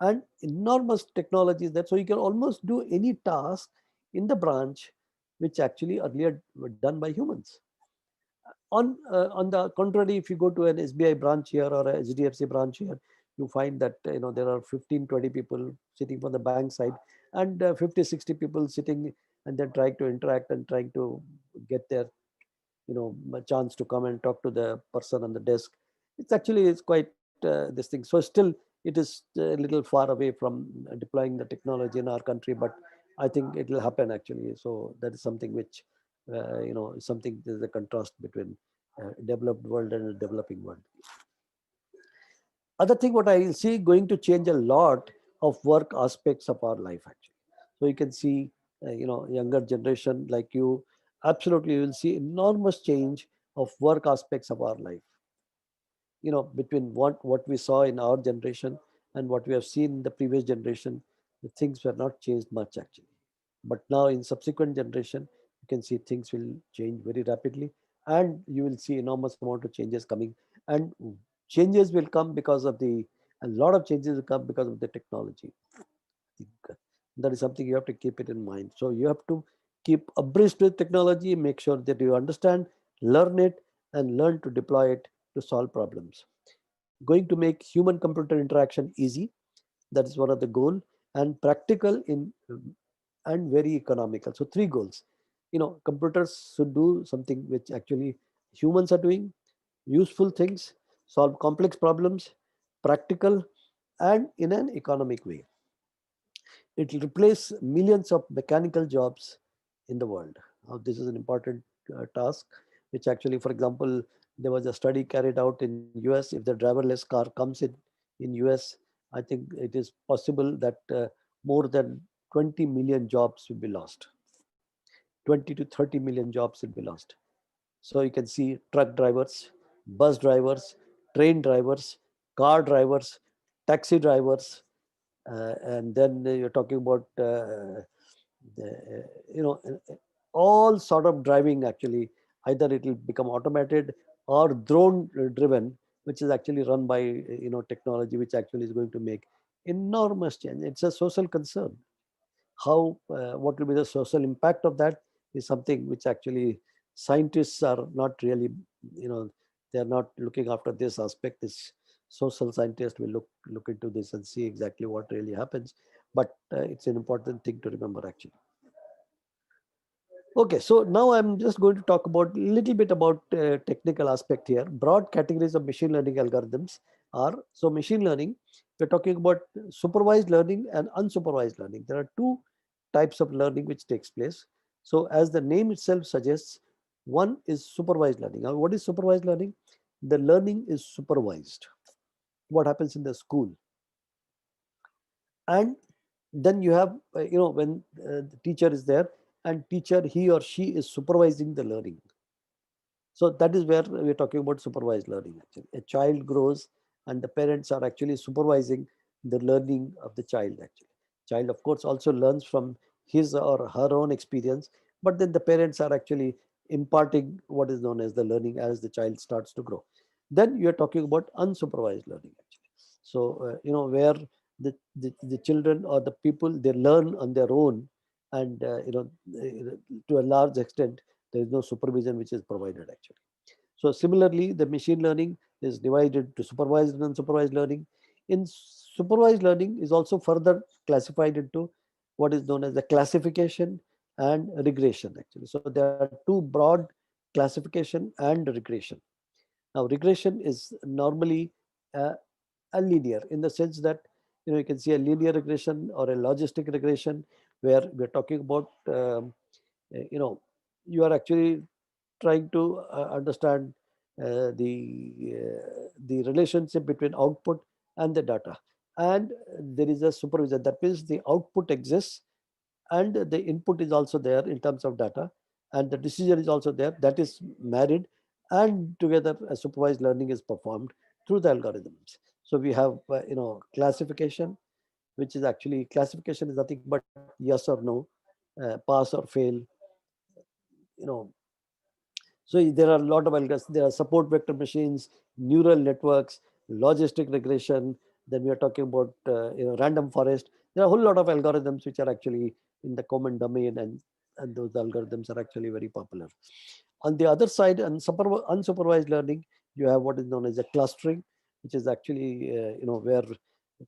B: and enormous technologies there. So you can almost do any task in the branch which actually earlier were done by humans. On the contrary, if you go to an SBI branch here or a HDFC branch here, you find that there are 15, 20 people sitting on the bank side, and 50, 60 people sitting, and they're trying to interact and trying to get their a chance to come and talk to the person on the desk. It's quite this thing. So still it is a little far away from deploying the technology in our country, but I think it will happen actually. So that is something which is something. There's a contrast between developed world and a developing world. Other thing what I see going to change a lot of work aspects of our life actually. So you can see younger generation like you, absolutely you will see enormous change of work aspects of our life, between what we saw in our generation and what we have seen in the previous generation. The things were not changed much actually, but now in subsequent generation you can see things will change very rapidly, and you will see enormous amount of changes coming. And changes will come because of a lot of changes will come because of the technology. I think that is something you have to keep it in mind. So you have to keep abreast with technology, make sure that you understand, learn it, and learn to deploy it to solve problems. Going to make human computer interaction easy, that is one of the goal, and practical in and very economical. So three goals. Computers should do something which actually humans are doing, useful things, solve complex problems, practical, and in an economic way. It will replace millions of mechanical jobs in the world. Now, this is an important task, which actually, for example, there was a study carried out in US. If the driverless car comes in US, I think it is possible that more than 20 million jobs will be lost. 20 to 30 million jobs will be lost. So you can see truck drivers, bus drivers, train drivers, car drivers, taxi drivers, and then you're talking about the, all sort of driving actually. Either it will become automated or drone driven, which is actually run by technology, which actually is going to make enormous change. It's a social concern. How what will be the social impact of that is something which actually scientists are not really, they are not looking after this aspect. This social scientists will look into this and see exactly what really happens. But it's an important thing to remember actually. Okay, so now I'm just going to talk about a little bit about technical aspect here. Broad categories of machine learning algorithms are, so machine learning, we're talking about supervised learning and unsupervised learning. There are two types of learning which takes place. So as the name itself suggests, one is supervised learning. Now, what is supervised learning? The learning is supervised. What happens in the school? And then you have, when the teacher is there, and teacher, he or she is supervising the learning. So that is where we're talking about supervised learning actually. A child grows and the parents are actually supervising the learning of the child actually. Child of course also learns from his or her own experience, but then the parents are actually imparting what is known as the learning as the child starts to grow. Then you are talking about unsupervised learning actually. So where the children or the people, they learn on their own, and to a large extent there is no supervision which is provided actually. So similarly, the machine learning is divided to supervised and unsupervised learning. In supervised learning is also further classified into what is known as the classification and regression actually. So there are two broad, classification and regression. Now regression is normally uh, a linear, in the sense that you can see a linear regression or a logistic regression, where we're talking about you are actually trying to understand the relationship between output and the data. and there is a supervisor. That means the output exists and the input is also there in terms of data, and the decision is also there. That is married, and together a supervised learning is performed through the algorithms. So we have classification, which is actually, classification is nothing but yes or no, pass or fail. you know So there are a lot of algorithms. There are support vector machines, neural networks, logistic regression. Then we are talking about random forest. There are a whole lot of algorithms which are actually in the common domain, and those algorithms are actually very popular. On the other side, unsupervised learning, you have what is known as a clustering, which is actually where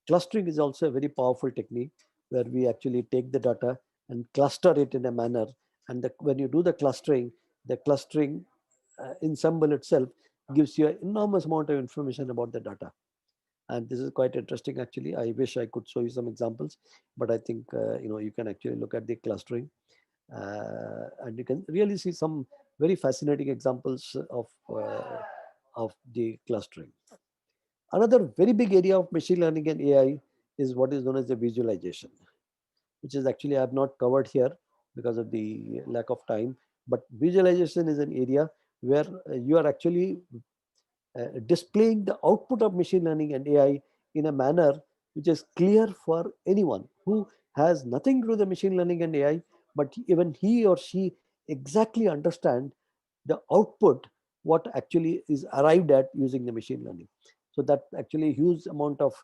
B: clustering is also a very powerful technique, where we actually take the data and cluster it in a manner. And when you do the clustering ensemble itself gives you an enormous amount of information about the data. And this is quite interesting actually. I wish I could show you some examples, but I think you can actually look at the clustering, and you can really see some very fascinating examples of the clustering. Another very big area of machine learning and AI is what is known as the visualization, which is actually I have not covered here because of the lack of time. But visualization is an area where you are actually displaying the output of machine learning and AI in a manner which is clear for anyone who has nothing to do with the machine learning and AI, but even he or she exactly understand the output, what actually is arrived at using the machine learning. So that actually a huge amount of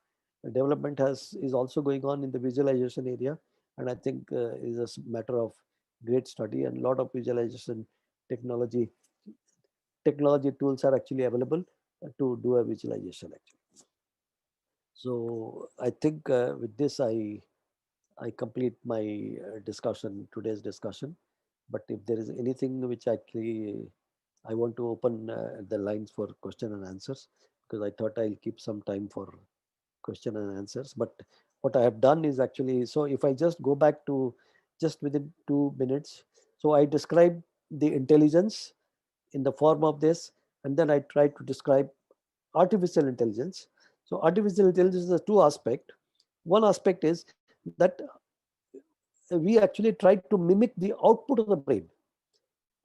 B: development is also going on in the visualization area, and I think is a matter of great study, and a lot of visualization technology tools are actually available to do a visualization actually. So I think with this I complete my today's discussion. But if there is anything which actually I want to open the lines for question and answers, because I thought I'll keep some time for question and answers. But what I have done is actually, so if I just go back to just within 2 minutes, so I described the intelligence in the form of this, and then I try to describe artificial intelligence. So artificial intelligence is a two aspect. One aspect is that we actually try to mimic the output of the brain.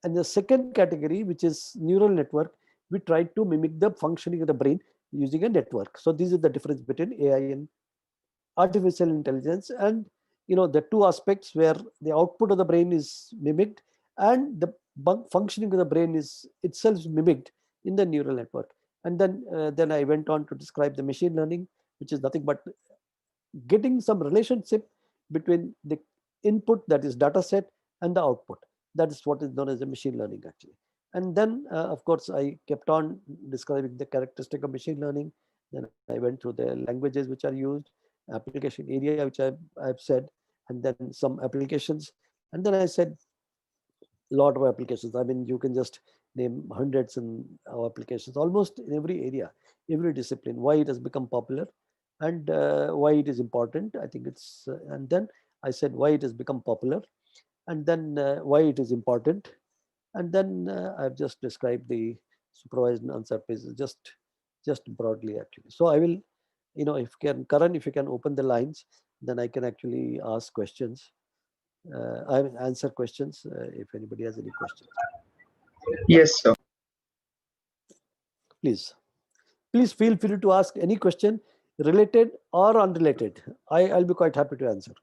B: And the second category, which is neural network, we try to mimic the functioning of the brain using a network. So this is the difference between AI and artificial intelligence. And the two aspects where the output of the brain is mimicked and the functioning of the brain is itself mimicked in the neural network. And then I went on to describe the machine learning, which is nothing but getting some relationship between the input, that is data set, and the output. That is what is known as a machine learning actually. And then of course I kept on describing the characteristic of machine learning. Then I went through the languages which are used, application area which I've said, and then some applications. And then I said a lot of applications. I mean, you can just name hundreds of applications almost in every area, every discipline, why it has become popular, and why it is important. I think it's and then I said why it has become popular, and then why it is important, and then I've just described the supervised and unsupervised just broadly actually. So I will, if Karan, if you can open the lines, then I can actually ask questions. I will answer questions if anybody has any questions.
D: Yes, sir.
B: Please, please feel free to ask any question, related or unrelated. I'll be quite happy to answer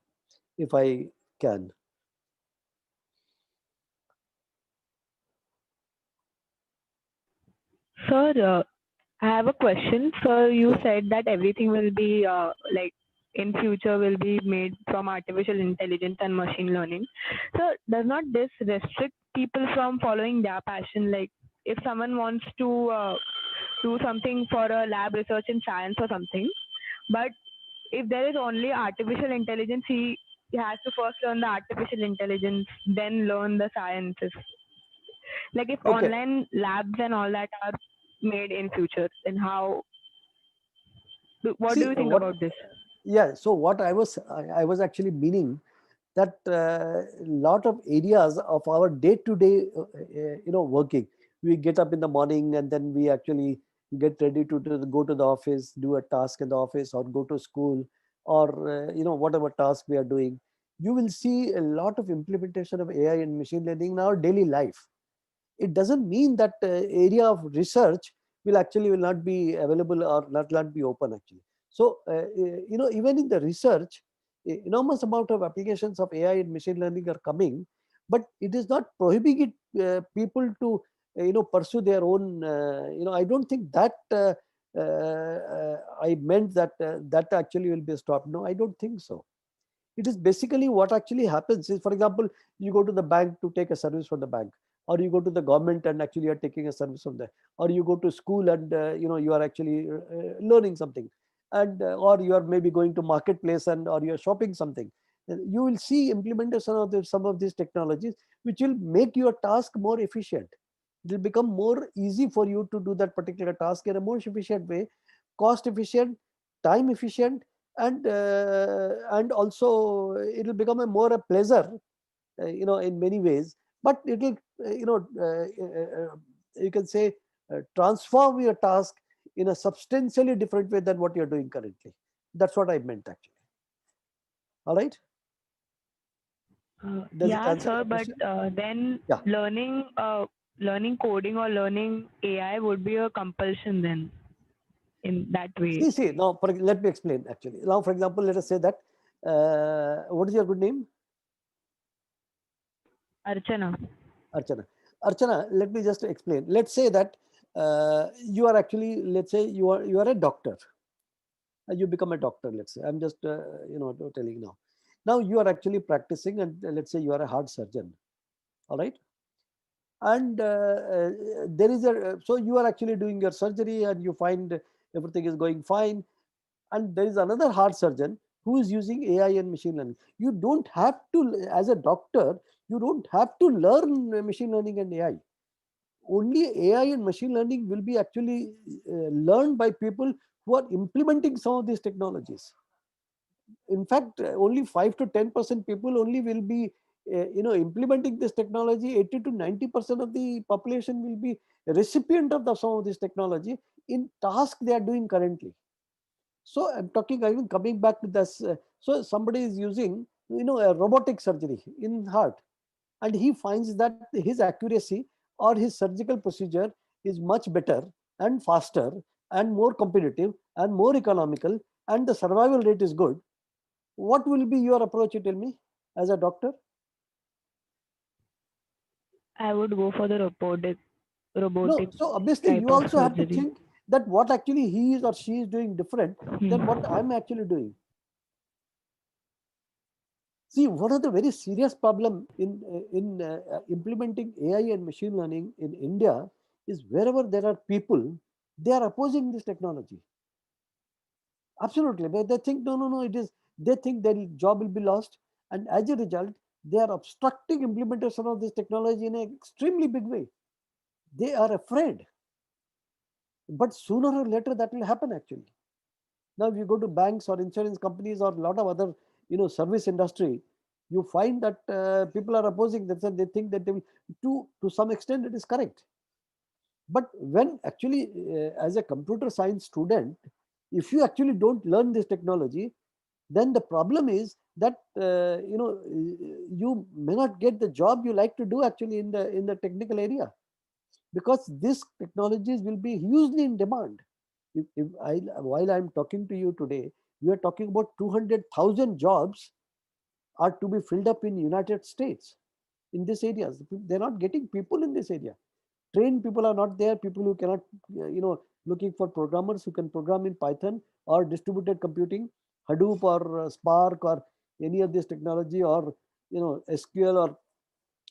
B: if I can.
E: Sir, I have a question. Sir, you said that everything will be like in future will be made from artificial intelligence and machine learning. So does not this restrict people from following their passion? Like if someone wants to do something for a lab research in science or something, but if there is only artificial intelligence, he has to first learn the artificial intelligence, then learn the sciences. Like if
B: Okay.
E: online labs and all that are made in future, then how? What
B: See,
E: do you think about this?
B: Yeah. So what I was actually meaning that lot of areas of our day-to-day, working. We get up in the morning and then we actually get ready to go to the office, do a task in the office, or go to school, or whatever task we are doing, you will see a lot of implementation of AI and machine learning in our daily life. It doesn't mean that area of research will not be available or not be open actually. So even in the research, enormous amount of applications of AI and machine learning are coming, but it is not prohibiting people to pursue their own. I don't think that I meant that that actually will be stopped. No, I don't think so. It is basically what actually happens is, for example, you go to the bank to take a service from the bank, or you go to the government and actually are taking a service from there, or you go to school and you are actually learning something, and or you are maybe going to marketplace and or you are shopping something. You will see implementation of some of these technologies which will make your task more efficient. It will become more easy for you to do that particular task in a more efficient way, cost efficient, time efficient, and also it will become a more a pleasure, in many ways. But it will, you can say, transform your task in a substantially different way than what you're doing currently. That's what I meant actually. All right. Does it
E: Yeah,
B: answer
E: sir,
B: your
E: but
B: question?
E: then
B: Yeah.
E: learning coding or learning AI would be a compulsion then in that way.
B: See. Now, let me explain. Actually, now, for example, let us say that. What is your good name?
E: Archana.
B: Archana. Archana, let me just explain. Let's say that you are actually, let's say you are a doctor. You become a doctor. Let's say I'm just telling now. Now you are actually practicing, and let's say you are a heart surgeon. All right. And there is a so you are actually doing your surgery, and you find everything is going fine. And there is another heart surgeon who is using AI and machine learning. You don't have to, as a doctor, you don't have to learn machine learning and AI. Only AI and machine learning will be actually learned by people who are implementing some of these technologies. In fact, only 5 to 10% people only will be implementing this technology. 80 to 90% of the population will be recipient of some of this technology in task they are doing currently. So I'm talking, even coming back to this. So somebody is using, a robotic surgery in heart, and he finds that his accuracy or his surgical procedure is much better and faster and more competitive and more economical, and the survival rate is good. What will be your approach, you tell me, as a doctor?
E: I would go for the
B: No,
E: robotic
B: so obviously
E: type
B: you
E: of
B: also have to
E: surgery.
B: think that what actually he is or she is doing different than what
E: Hmm.
B: I'm actually doing. See, one of the very serious problem in implementing AI and machine learning in India is wherever there are people, they are opposing this technology. Absolutely, but they think no, it is. They think their job will be lost, and as a result, they are obstructing implementation of this technology in an extremely big way. They are afraid, but sooner or later that will happen actually. Now, if you go to banks or insurance companies or a lot of other, service industry, you find that people are opposing themselves. They think that they will, to some extent, it is correct. But when actually, as a computer science student, if you actually don't learn this technology, then the problem is that you may not get the job you like to do actually in the technical area, because these technologies will be hugely in demand. While I'm talking to you today, we are talking about 200,000 jobs are to be filled up in United States in these areas. They're not getting people in this area. Trained people are not there. People who cannot, looking for programmers who can program in Python or distributed computing, Hadoop or Spark or any of this technology, or SQL, or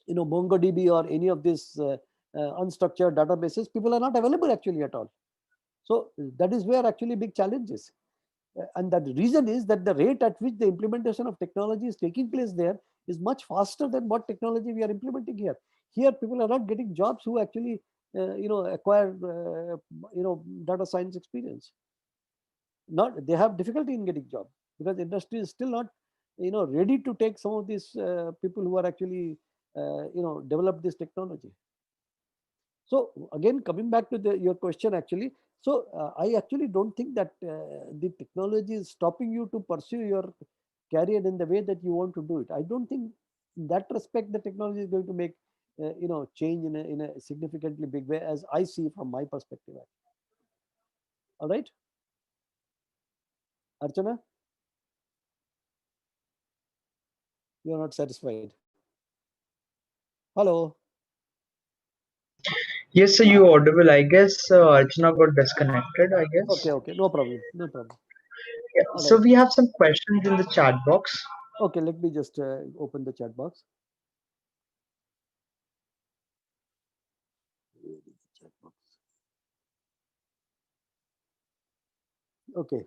B: MongoDB, or any of these unstructured databases. People are not available actually at all. So that is where actually big challenge is. And the reason is that the rate at which the implementation of technology is taking place there is much faster than what technology we are implementing here. Here, people are not getting jobs who actually, acquire, data science experience. Not they have difficulty in getting job because industry is still not, ready to take some of these people who are actually, develop this technology. So again, coming back to your question, actually, So I actually don't think that the technology is stopping you to pursue your career in the way that you want to do it. I don't think in that respect the technology is going to make change in a significantly big way, as I see from my perspective. All right, Archana, you are not satisfied. Hello.
D: Yes, sir, you audible. I guess Archana got disconnected, I guess.
B: Okay, no problem, no problem.
D: Yeah.
B: All
D: So
B: right.
D: we have some questions in the chat box.
B: Okay, let me just open the chat box. Where is the chat box? Okay.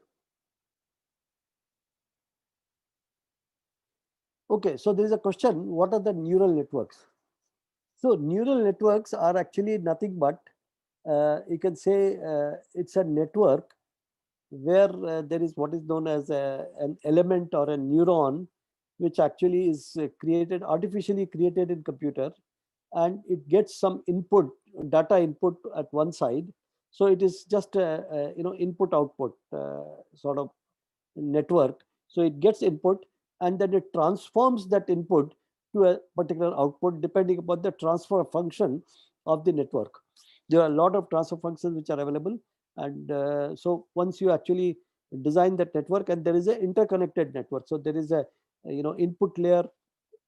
B: Okay, so there is a question, what are the neural networks? So neural networks are actually nothing but, you can say it's a network where there is what is known as an element or a neuron, which actually is created, artificially created in computer, and it gets some input, data input at one side. So it is just a input output sort of network. So it gets input and then it transforms that input to a particular output depending upon the transfer function of the network. There are a lot of transfer functions which are available, and so once you actually design that network, and there is an interconnected network, so there is a input layer,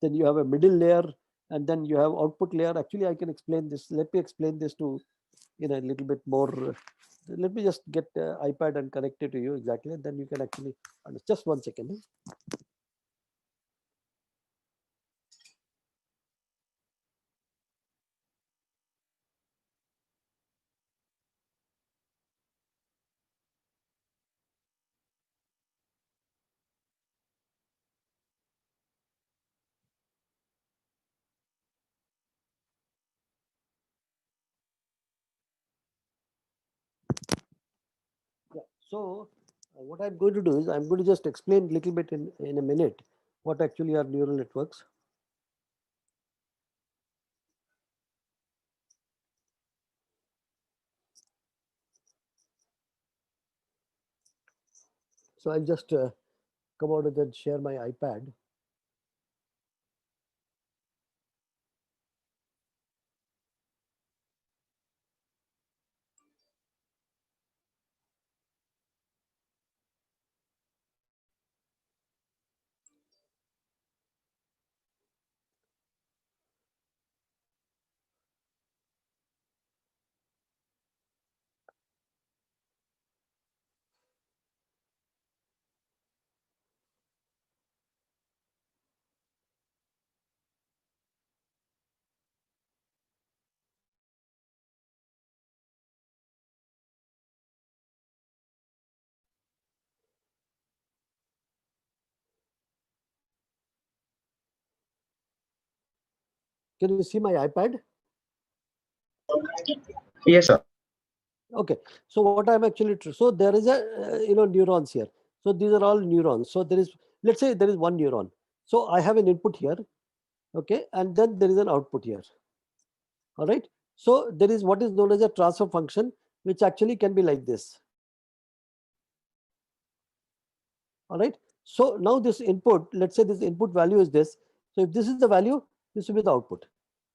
B: then you have a middle layer, and then you have output layer. Actually, I can explain this. Let me explain this to a little bit more. Let me just get iPad and connect it to you exactly, and then you can actually just 1 second. Yeah. So what I'm going to do is I'm going to just explain a little bit in a minute what actually are neural networks. So I'll just come out and then share my iPad. Can you see my iPad?
D: Yes, sir.
B: Okay. So what I'm actually so there is a neurons here. So these are all neurons. So there is, let's say there is one neuron. So I have an input here, okay, and then there is an output here. All right. So there is what is known as a transfer function, which actually can be like this. All right. So now this input, let's say this input value is this. So if this is the value, this will be the output.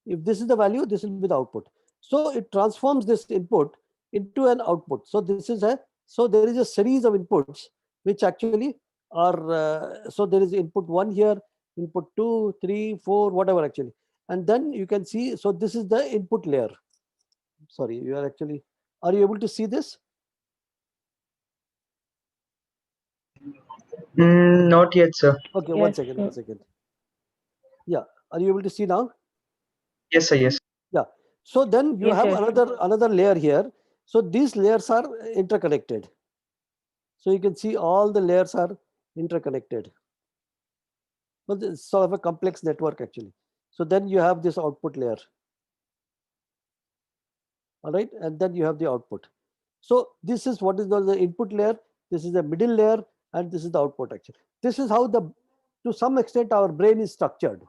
B: If this is the value, this will be the output. So it transforms this input into an output. So this is so there is a series of inputs which actually are, so there is input 1 here, input 2, 3, 4, whatever actually. And then you can see, so this is the input layer. Sorry, you are actually, are you able to see this?
D: Not yet, sir.
B: Okay,
E: Yes,
B: 1 second,
E: sir.
B: 1 second. Yeah, are you able to see now?
D: Yes, sir. Yes.
B: Yeah. So then you
E: Yes,
B: have
E: yes.
B: another layer here. So these layers are interconnected. So you can see all the layers are interconnected. Well, it's sort of a complex network actually. So then you have this output layer. All right, and then you have the output. So this is what is known as the input layer. This is the middle layer, and this is the output actually. This is how to some extent, our brain is structured.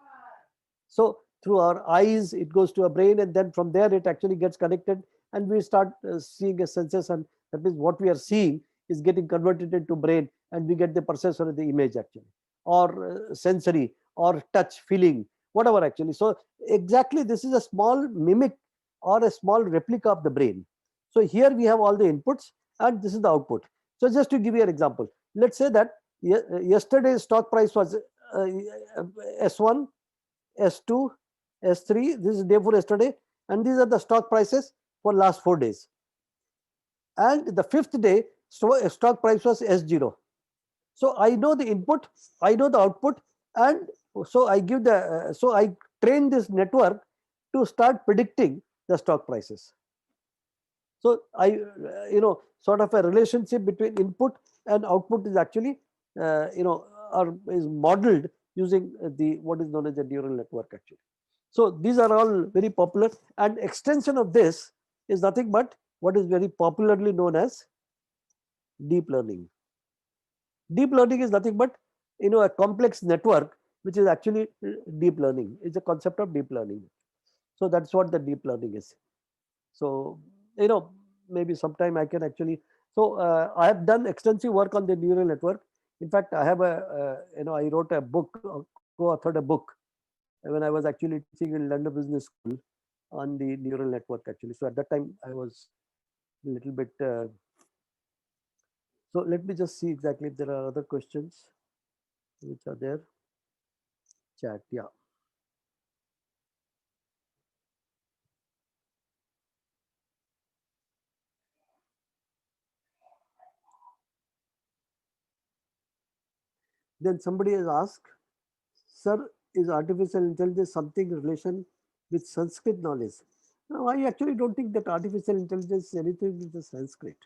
B: So through our eyes, it goes to a brain, and then from there it actually gets connected, and we start seeing a senses, and That means what we are seeing is getting converted into brain, and we get the processor of the image actually, or sensory, or touch, feeling, whatever actually. So exactly, this is a small mimic or a small replica of the brain. So here we have all the inputs, and this is the output. So just to give you an example, let's say that yesterday's stock price was S1, S2, S3. This is day for yesterday, and these are the stock prices for last 4 days. And the fifth day, stock price was S0. So I know the input, I know the output, and so I give the so I train this network to start predicting the stock prices. So I sort of a relationship between input and output is actually or is modeled using the what is known as the neural network actually. So these are all very popular, and extension of this is nothing but what is very popularly known as deep learning. Deep learning is nothing but a complex network, which is actually deep learning. It's a concept of deep learning. So that's what the deep learning is. So maybe sometime I can actually. So I have done extensive work on the neural network. In fact, I have I wrote a book, co-authored a book when I was actually teaching in London Business School on the neural network actually. So at that time I was a little bit. So let me just see exactly if there are other questions which are there. Chat, yeah. Then somebody has asked, sir, is artificial intelligence something in relation with Sanskrit knowledge? No, I actually don't think that artificial intelligence is anything with the Sanskrit,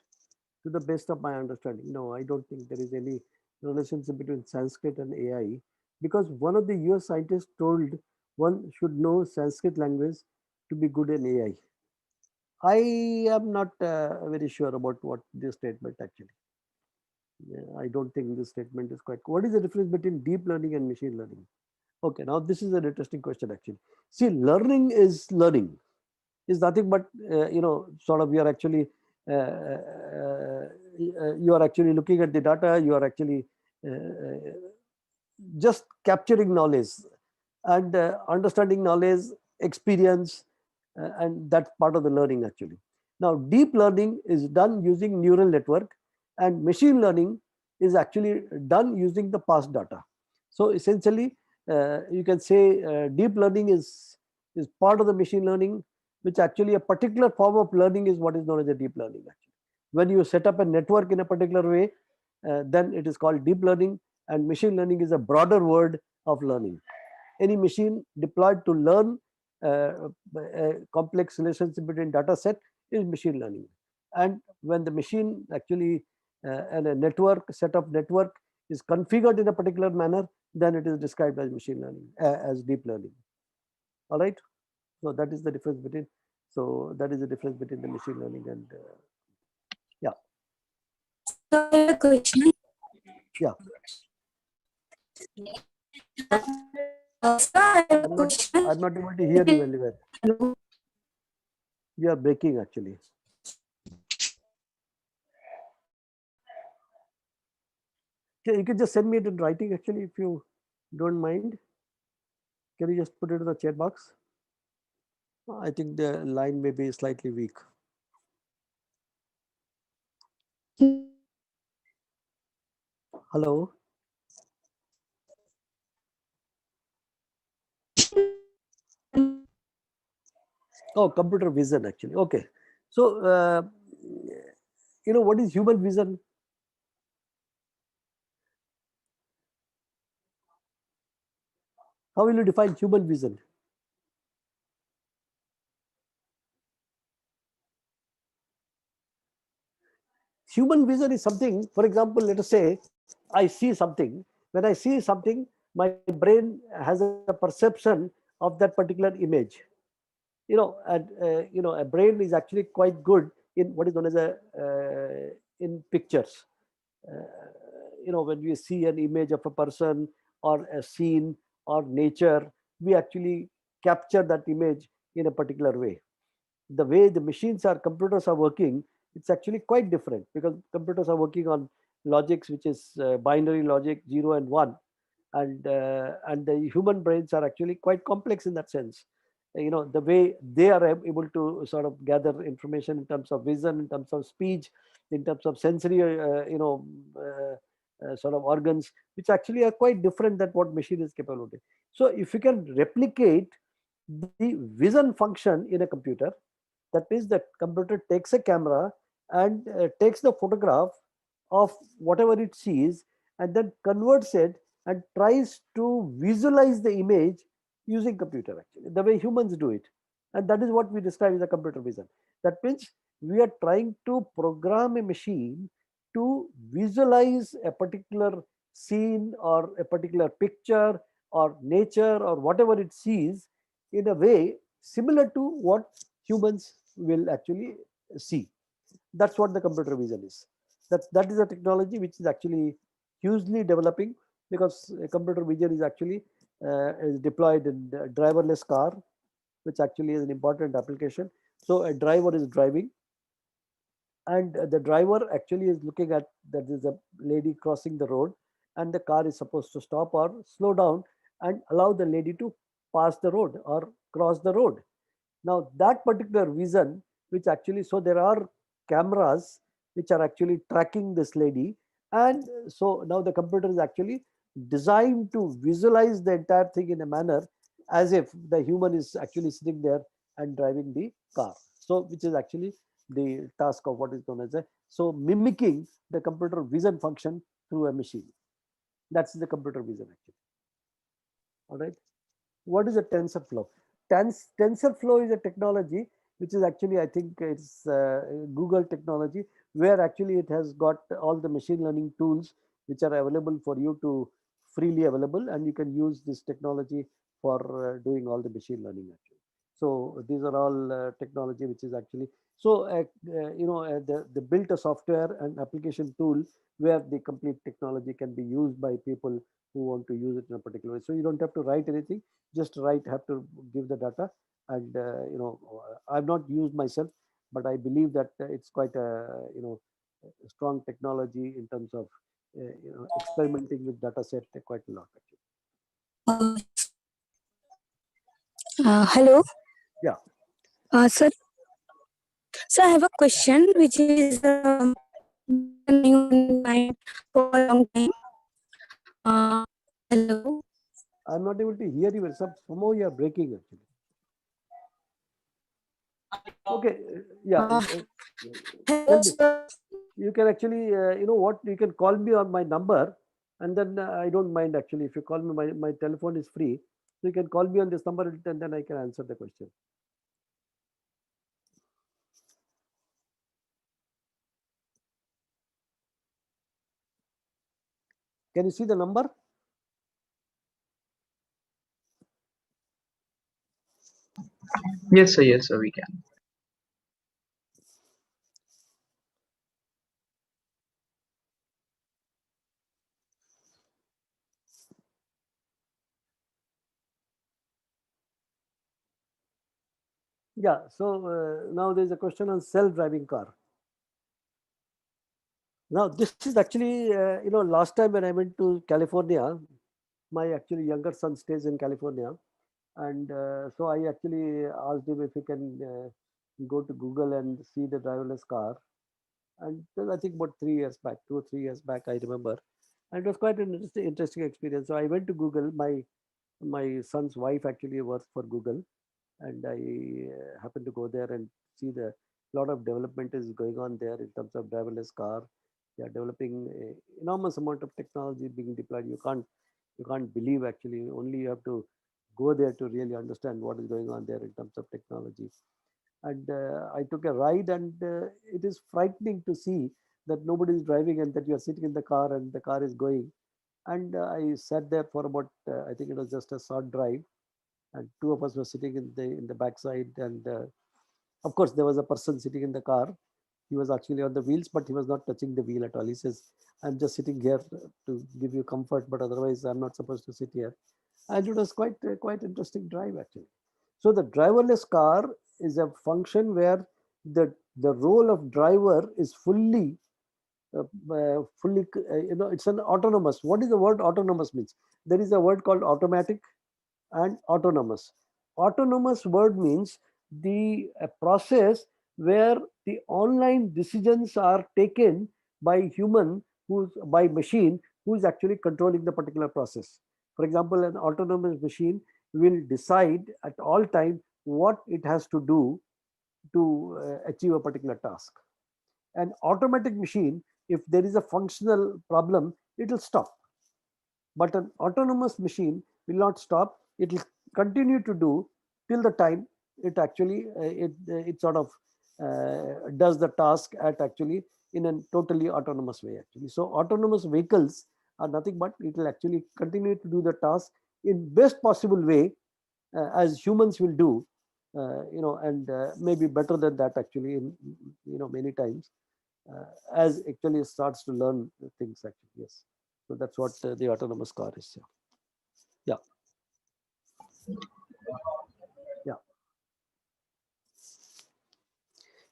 B: to the best of my understanding. No, I don't think there is any relationship between Sanskrit and AI, because one of the US scientists told one should know Sanskrit language to be good in AI. I am not very sure about what this statement actually. I don't think this statement is quite. What is the difference between deep learning and machine learning? Okay, now this is an interesting question actually. See, learning is nothing but sort of you are actually looking at the data. You are actually just capturing knowledge and understanding knowledge, experience, and that's part of the learning actually. Now, deep learning is done using neural network, and machine learning is actually done using the past data. So essentially, you can say deep learning is part of the machine learning, which actually a particular form of learning is what is known as a deep learning actually. When you set up a network in a particular way, then it is called deep learning, and machine learning is a broader word of learning. Any machine deployed to learn a complex relationship between data set is machine learning. And when the machine actually and a set of network is configured in a particular manner, then it is described as machine learning, as deep learning. All right. So that is the difference between. So that is the difference between the machine learning and yeah.
F: So I have a question.
B: Yeah.
F: Sir, I have a question.
B: I'm not able to hear you very well.
F: Hello.
B: You are breaking actually. Okay, you can just send me it in writing actually if you don't mind. Can you just put it in the chat box? I think the line may be slightly weak. Hello. Oh, computer vision actually. Okay. So, what is human vision? How will you define human vision? Human vision is something, for example, let us say I see something. When I see something, my brain has a perception of that particular image. And a brain is actually quite good in what is known as in pictures. When we see an image of a person or a scene or nature, we actually capture that image in a particular way. The way the computers are working, it's actually quite different, because computers are working on logics which is binary logic, 0 and 1, and the human brains are actually quite complex in that sense. The way they are able to sort of gather information in terms of vision, in terms of speech, in terms of sensory sort of organs, which actually are quite different than what machine is capable of doing. So if you can replicate the vision function in a computer, that means the computer takes a camera and takes the photograph of whatever it sees, and then converts it and tries to visualize the image using computer, actually the way humans do it. And that is what we describe as a computer vision. That means we are trying to program a machine to visualize a particular scene or a particular picture or nature or whatever it sees in a way similar to what humans will actually see. That's what the computer vision is. That is a technology which is actually hugely developing, because computer vision is actually is deployed in the driverless car, which actually is an important application. So a driver is driving, and the driver actually is looking at that there's a lady crossing the road, and the car is supposed to stop or slow down and allow the lady to pass the road or cross the road. Now that particular vision, which actually, so there are cameras which are actually tracking this lady, and so now the computer is actually designed to visualize the entire thing in a manner as if the human is actually sitting there and driving the car. So which is actually the task of what is known as a, so mimicking the computer vision function through a machine. That's the computer vision actually. All right. What is a TensorFlow? TensorFlow is a technology which is actually, I think it's Google technology, where actually it has got all the machine learning tools which are available for you to freely available, and you can use this technology for doing all the machine learning actually. So these are all technology which is actually, so they built a software and application tool where the complete technology can be used by people who want to use it in a particular way. So you don't have to write anything, just have to give the data. And I've not used myself, but I believe that it's quite a strong technology in terms of experimenting with data set quite a lot actually.
F: Uh, Hello,
B: Yeah.
F: sir. So I have a question which is running on my mind for a long time. Hello.
B: I'm not able to hear you. Somehow you are breaking actually. Okay. Yeah.
F: Hello,
B: Tell me.
F: sir.
B: You can actually, you know what, you can call me on my number, and then I don't mind actually. If you call me, my telephone is free. So you can call me on this number, and then I can answer the question. Can you see the number?
D: Yes, sir, we can.
B: Yeah. So now there's a question on self-driving car. Now this is actually, last time when I went to California, my actually younger son stays in California, and so I actually asked him if he can go to Google and see the driverless car. And it was, I think, about 3 years back, 2 or 3 years back, I remember, and it was quite an interesting experience. So I went to Google. My son's wife actually works for Google, and I happened to go there and see the lot of development is going on there in terms of driverless car. They are developing a enormous amount of technology being deployed. You can't believe actually. Only you have to go there to really understand what is going on there in terms of technology. And I took a ride, and it is frightening to see that nobody is driving and that you are sitting in the car and the car is going. And I sat there for about, I think it was just a short drive, and two of us were sitting in the backside, and of course there was a person sitting in the car. He was actually on the wheels, but he was not touching the wheel at all. He says, I'm just sitting here to give you comfort, but otherwise I'm not supposed to sit here. And it was quite interesting drive actually. So the driverless car is a function where the the role of driver is fully, it's an autonomous. What is the word autonomous means? There is a word called automatic and autonomous. Autonomous word means the process where the online decisions are taken by human, who's by machine, who is actually controlling the particular process. For example, an autonomous machine will decide at all time what it has to do to achieve a particular task. An automatic machine, if there is a functional problem, it will stop. But an autonomous machine will not stop. It will continue to do till the time it actually it sort of does the task at actually in a totally autonomous way actually. So autonomous vehicles are nothing but it will actually continue to do the task in best possible way as humans will do, and maybe better than that actually in many times as actually starts to learn things actually. Yes. So that's what the autonomous car is. Yeah. Yeah.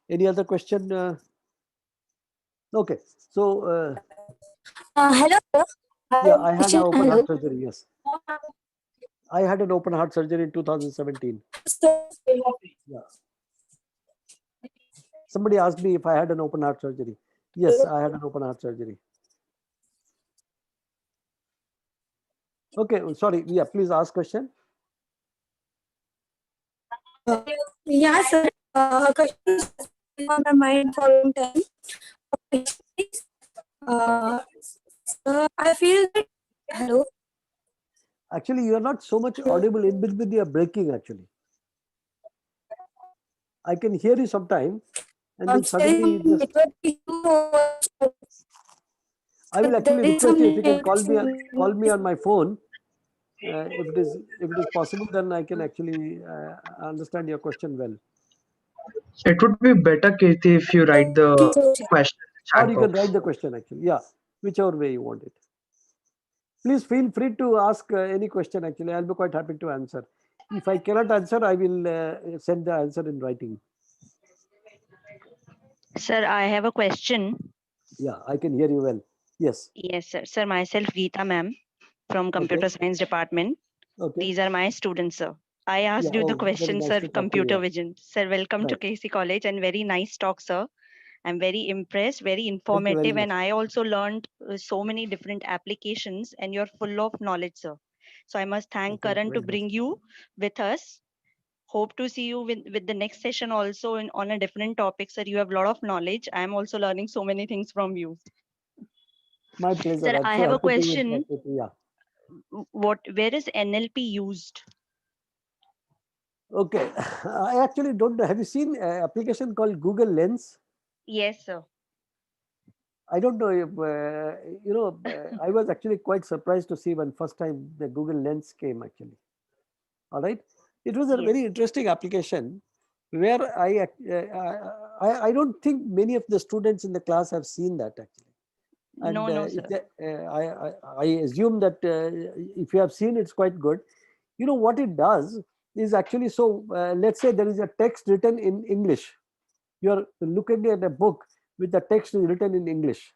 B: Any other question? Okay. So
F: Hello, sir.
B: yeah, I had an
F: Question.
B: open
F: Hello.
B: heart surgery. Yes, I had an open heart surgery in 2017.
F: So,
B: Yeah. Somebody asked me if I had an open heart surgery. Yes, I had an open heart surgery. Okay. Sorry. Yeah. Please ask question.
F: yeah, sir. Question is on my mind for a long time. Sir, I feel that. Hello.
B: Actually, you are not so much audible. In between, you are breaking. Actually, I can hear you sometime, and then suddenly you just.
F: Network issue.
B: I will actually
F: There is
B: request
F: some
B: you if you can
F: network
B: call me on my phone. If it is possible, then I can actually understand your question well.
D: It would be better, Kirti, if you write the question in the
B: Or
D: chat
B: you can
D: box.
B: write the question actually. Yeah, whichever way you want it. Please feel free to ask any question actually. I'll be quite happy to answer. If I cannot answer, I will send the answer in writing.
G: Sir, I have a question.
B: Yeah, I can hear you well. Yes.
G: Yes, sir. Sir, myself, Geeta ma'am from Computer Science Department.
B: Okay.
G: These are my students, sir. I asked
B: Yeah.
G: you the
B: Oh, very
G: question,
B: nice
G: sir,
B: to talk to you.
G: computer
B: Yeah.
G: vision. Sir, welcome to
B: Right.
G: KC College and very nice talk, sir. I'm very impressed, very
B: Thank you very
G: informative,
B: much.
G: and I also learned so many different applications and you're full of knowledge, sir. So I must thank
B: Thank you
G: Karan to
B: very much.
G: bring you with us. Hope to see you with the next session also on a different topic, sir. You have a lot of knowledge. I'm also learning so many things from you.
B: My pleasure.
G: Sir,
B: I'm
G: I
B: so
G: have a
B: happy to
G: question.
B: interact with you. Yeah.
G: Where is NLP used?
B: Okay. I actually don't know. Have you seen an application called Google Lens?
G: Yes, sir.
B: I don't know if, I was actually quite surprised to see when first time the Google Lens came actually. All right. It was a
G: Yes.
B: very interesting application where I don't think many of the students in the class have seen that actually. And
G: No, sir.
B: I assume that if you have seen, it's quite good. You know what it does is actually, so let's say there is a text written in English. You're looking at a book with the text written in English.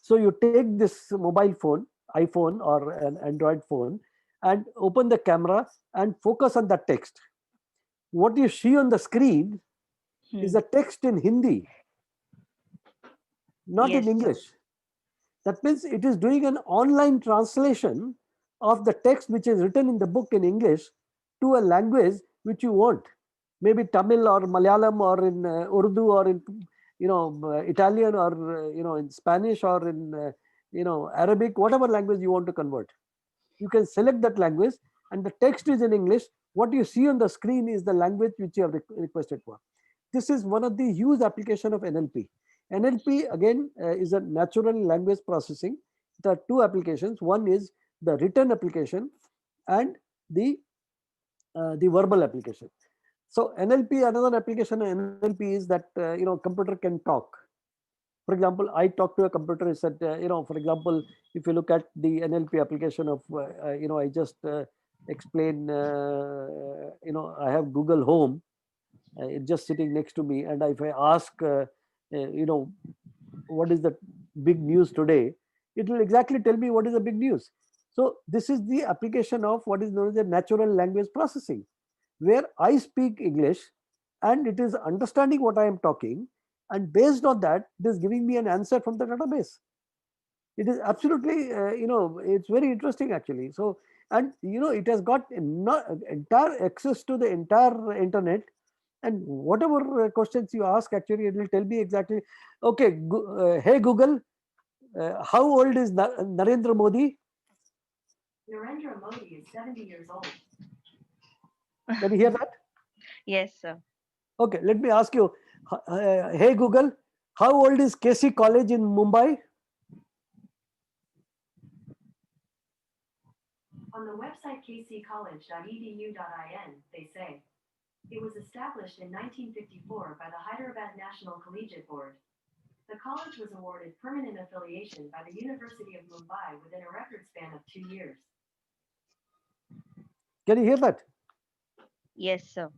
B: So you take this mobile phone, iPhone or an Android phone, and open the camera and focus on that text. What you see on the screen is a text in Hindi, not
G: Yes,
B: in English. That means it is doing an online translation of the text which is written in the book in English to a language which you want, maybe Tamil or Malayalam or in Urdu or in Italian or in Spanish or in Arabic, whatever language you want to convert. You can select that language and the text is in English. What you see on the screen is the language which you have requested for. This is one of the huge application of NLP. NLP again is a natural language processing. There are two applications. One is the written application and the verbal application. So NLP, another application of NLP is that computer can talk. For example, I talk to a computer. I said, for example, if you look at the NLP application of, I just explain, I have Google Home. It's just sitting next to me, and if I ask, you know, what is the big news today, it will exactly tell me what is the big news. So this is the application of what is known as the natural language processing, where I speak English and it is understanding what I am talking, and based on that, it is giving me an answer from the database. It is absolutely, you know, it's very interesting actually. So, and you know, it has got entire access to the entire internet, and whatever questions you ask, actually, it will tell me exactly. Okay, hey Google, how old is Narendra Modi?
C: Narendra Modi is 70 years old.
B: Can you hear that?
G: Yes, sir.
B: Okay, let me ask you, hey Google, how old is KC College in Mumbai?
C: On the website kccollege.edu.in, they say, it was established in 1954 by the Hyderabad National Collegiate Board. The college was awarded permanent affiliation by the University of Mumbai within a record span of 2 years.
B: Can you hear that?
G: Yes, sir.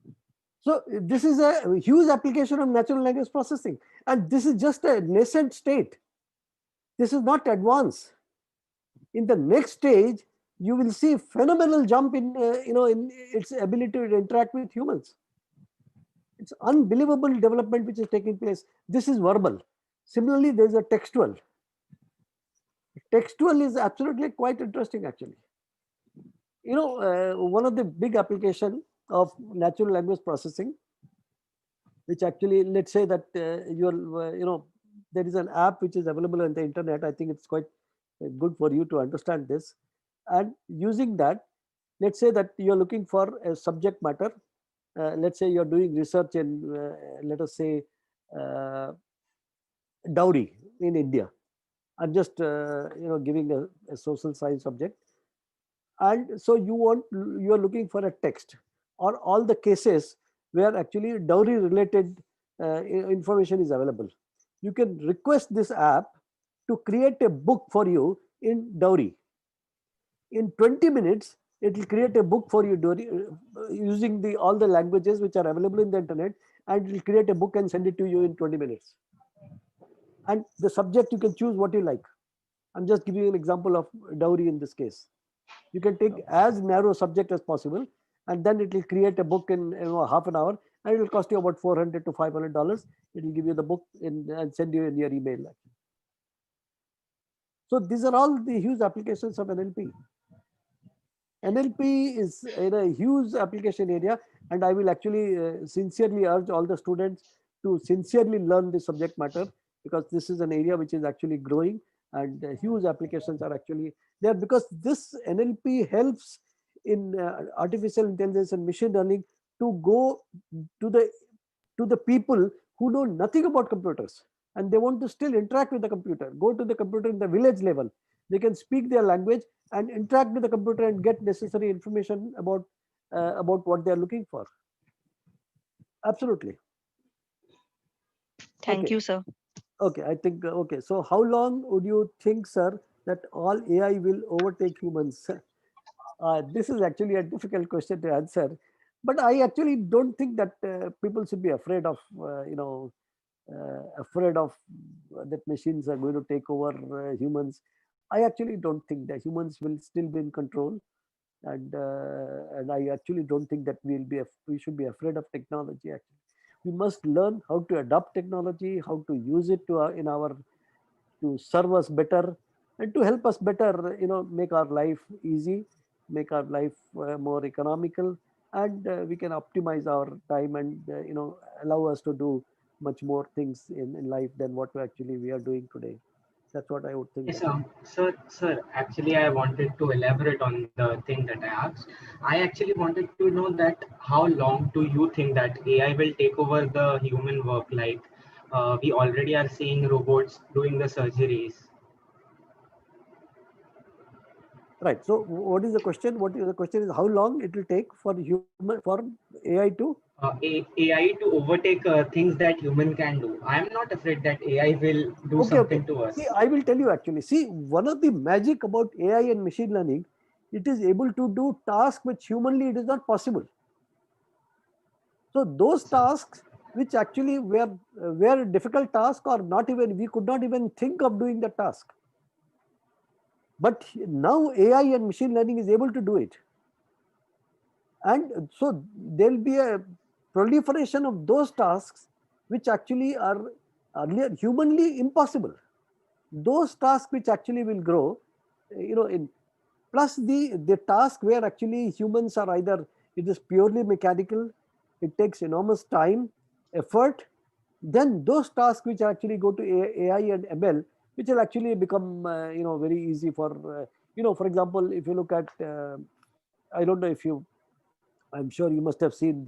B: So this is a huge application of natural language processing, and this is just a nascent state. This is not advanced. In the next stage, you will see phenomenal jump in in its ability to interact with humans. It's unbelievable development which is taking place. This is verbal. Similarly, there is a textual. Textual is absolutely quite interesting actually. You know, one of the big application of natural language processing, which actually, let's say that there is an app which is available on the internet. I think it's quite good for you to understand this. And using that, let's say that you're looking for a subject matter. Let's say you're doing research in, let us say, dowry in India. I'm just giving a social science subject, and so you are looking for a text or all the cases where actually dowry related information is available. You can request this app to create a book for you in dowry. In 20 minutes, it will create a book for you using all the languages which are available in the internet, and it will create a book and send it to you in 20 minutes. And the subject, you can choose what you like. I'm just giving you an example of dowry in this case. You can take as narrow subject as possible, and then it will create a book in half an hour, and it will cost you about $400 to $500. It will give you the book and send you in your email. So these are all the huge applications of NLP. NLP is in a huge application area, and I will actually sincerely urge all the students to sincerely learn this subject matter, because this is an area which is actually growing, and huge applications are actually there, because this NLP helps in artificial intelligence and machine learning to go to the people who know nothing about computers, and they want to still interact with the computer. Go to the computer in the village level. They can speak their language and interact with the computer and get necessary information about what they are looking for. Absolutely.
G: Thank
B: Okay.
G: you, sir.
B: Okay, I think, okay. So how long would you think, sir, that all AI will overtake humans? This is actually a difficult question to answer, but I actually don't think that people should be afraid of, that machines are going to take over humans. I actually don't think that humans will still be in control, and I actually don't think that we should be afraid of technology. Actually, we must learn how to adopt technology, how to use it to serve us better, and to help us better, make our life easy, make our life more economical, and we can optimize our time, and allow us to do much more things in life than what we are doing today. That's what I would think.
H: Yes, sir, actually, I wanted to elaborate on the thing that I asked. I actually wanted to know that how long do you think that AI will take over the human work? Like, we already are seeing robots doing the surgeries.
B: Right. So, what is the question? The question is how long it will take for AI to
H: AI to overtake things that human can do. I'm not afraid that AI will do something to us.
B: See, I will tell you actually. See, one of the magic about AI and machine learning, it is able to do tasks which humanly it is not possible. So those tasks which actually were difficult tasks, or not even, we could not even think of doing the task. But now AI and machine learning is able to do it. And so there will be a proliferation of those tasks which actually are earlier humanly impossible. Those tasks which actually will grow, in plus the task where actually humans are either, it is purely mechanical, it takes enormous time, effort, then those tasks which actually go to AI and ML, which will actually become very easy for for example, if you look at I don't know if you, I'm sure you must have seen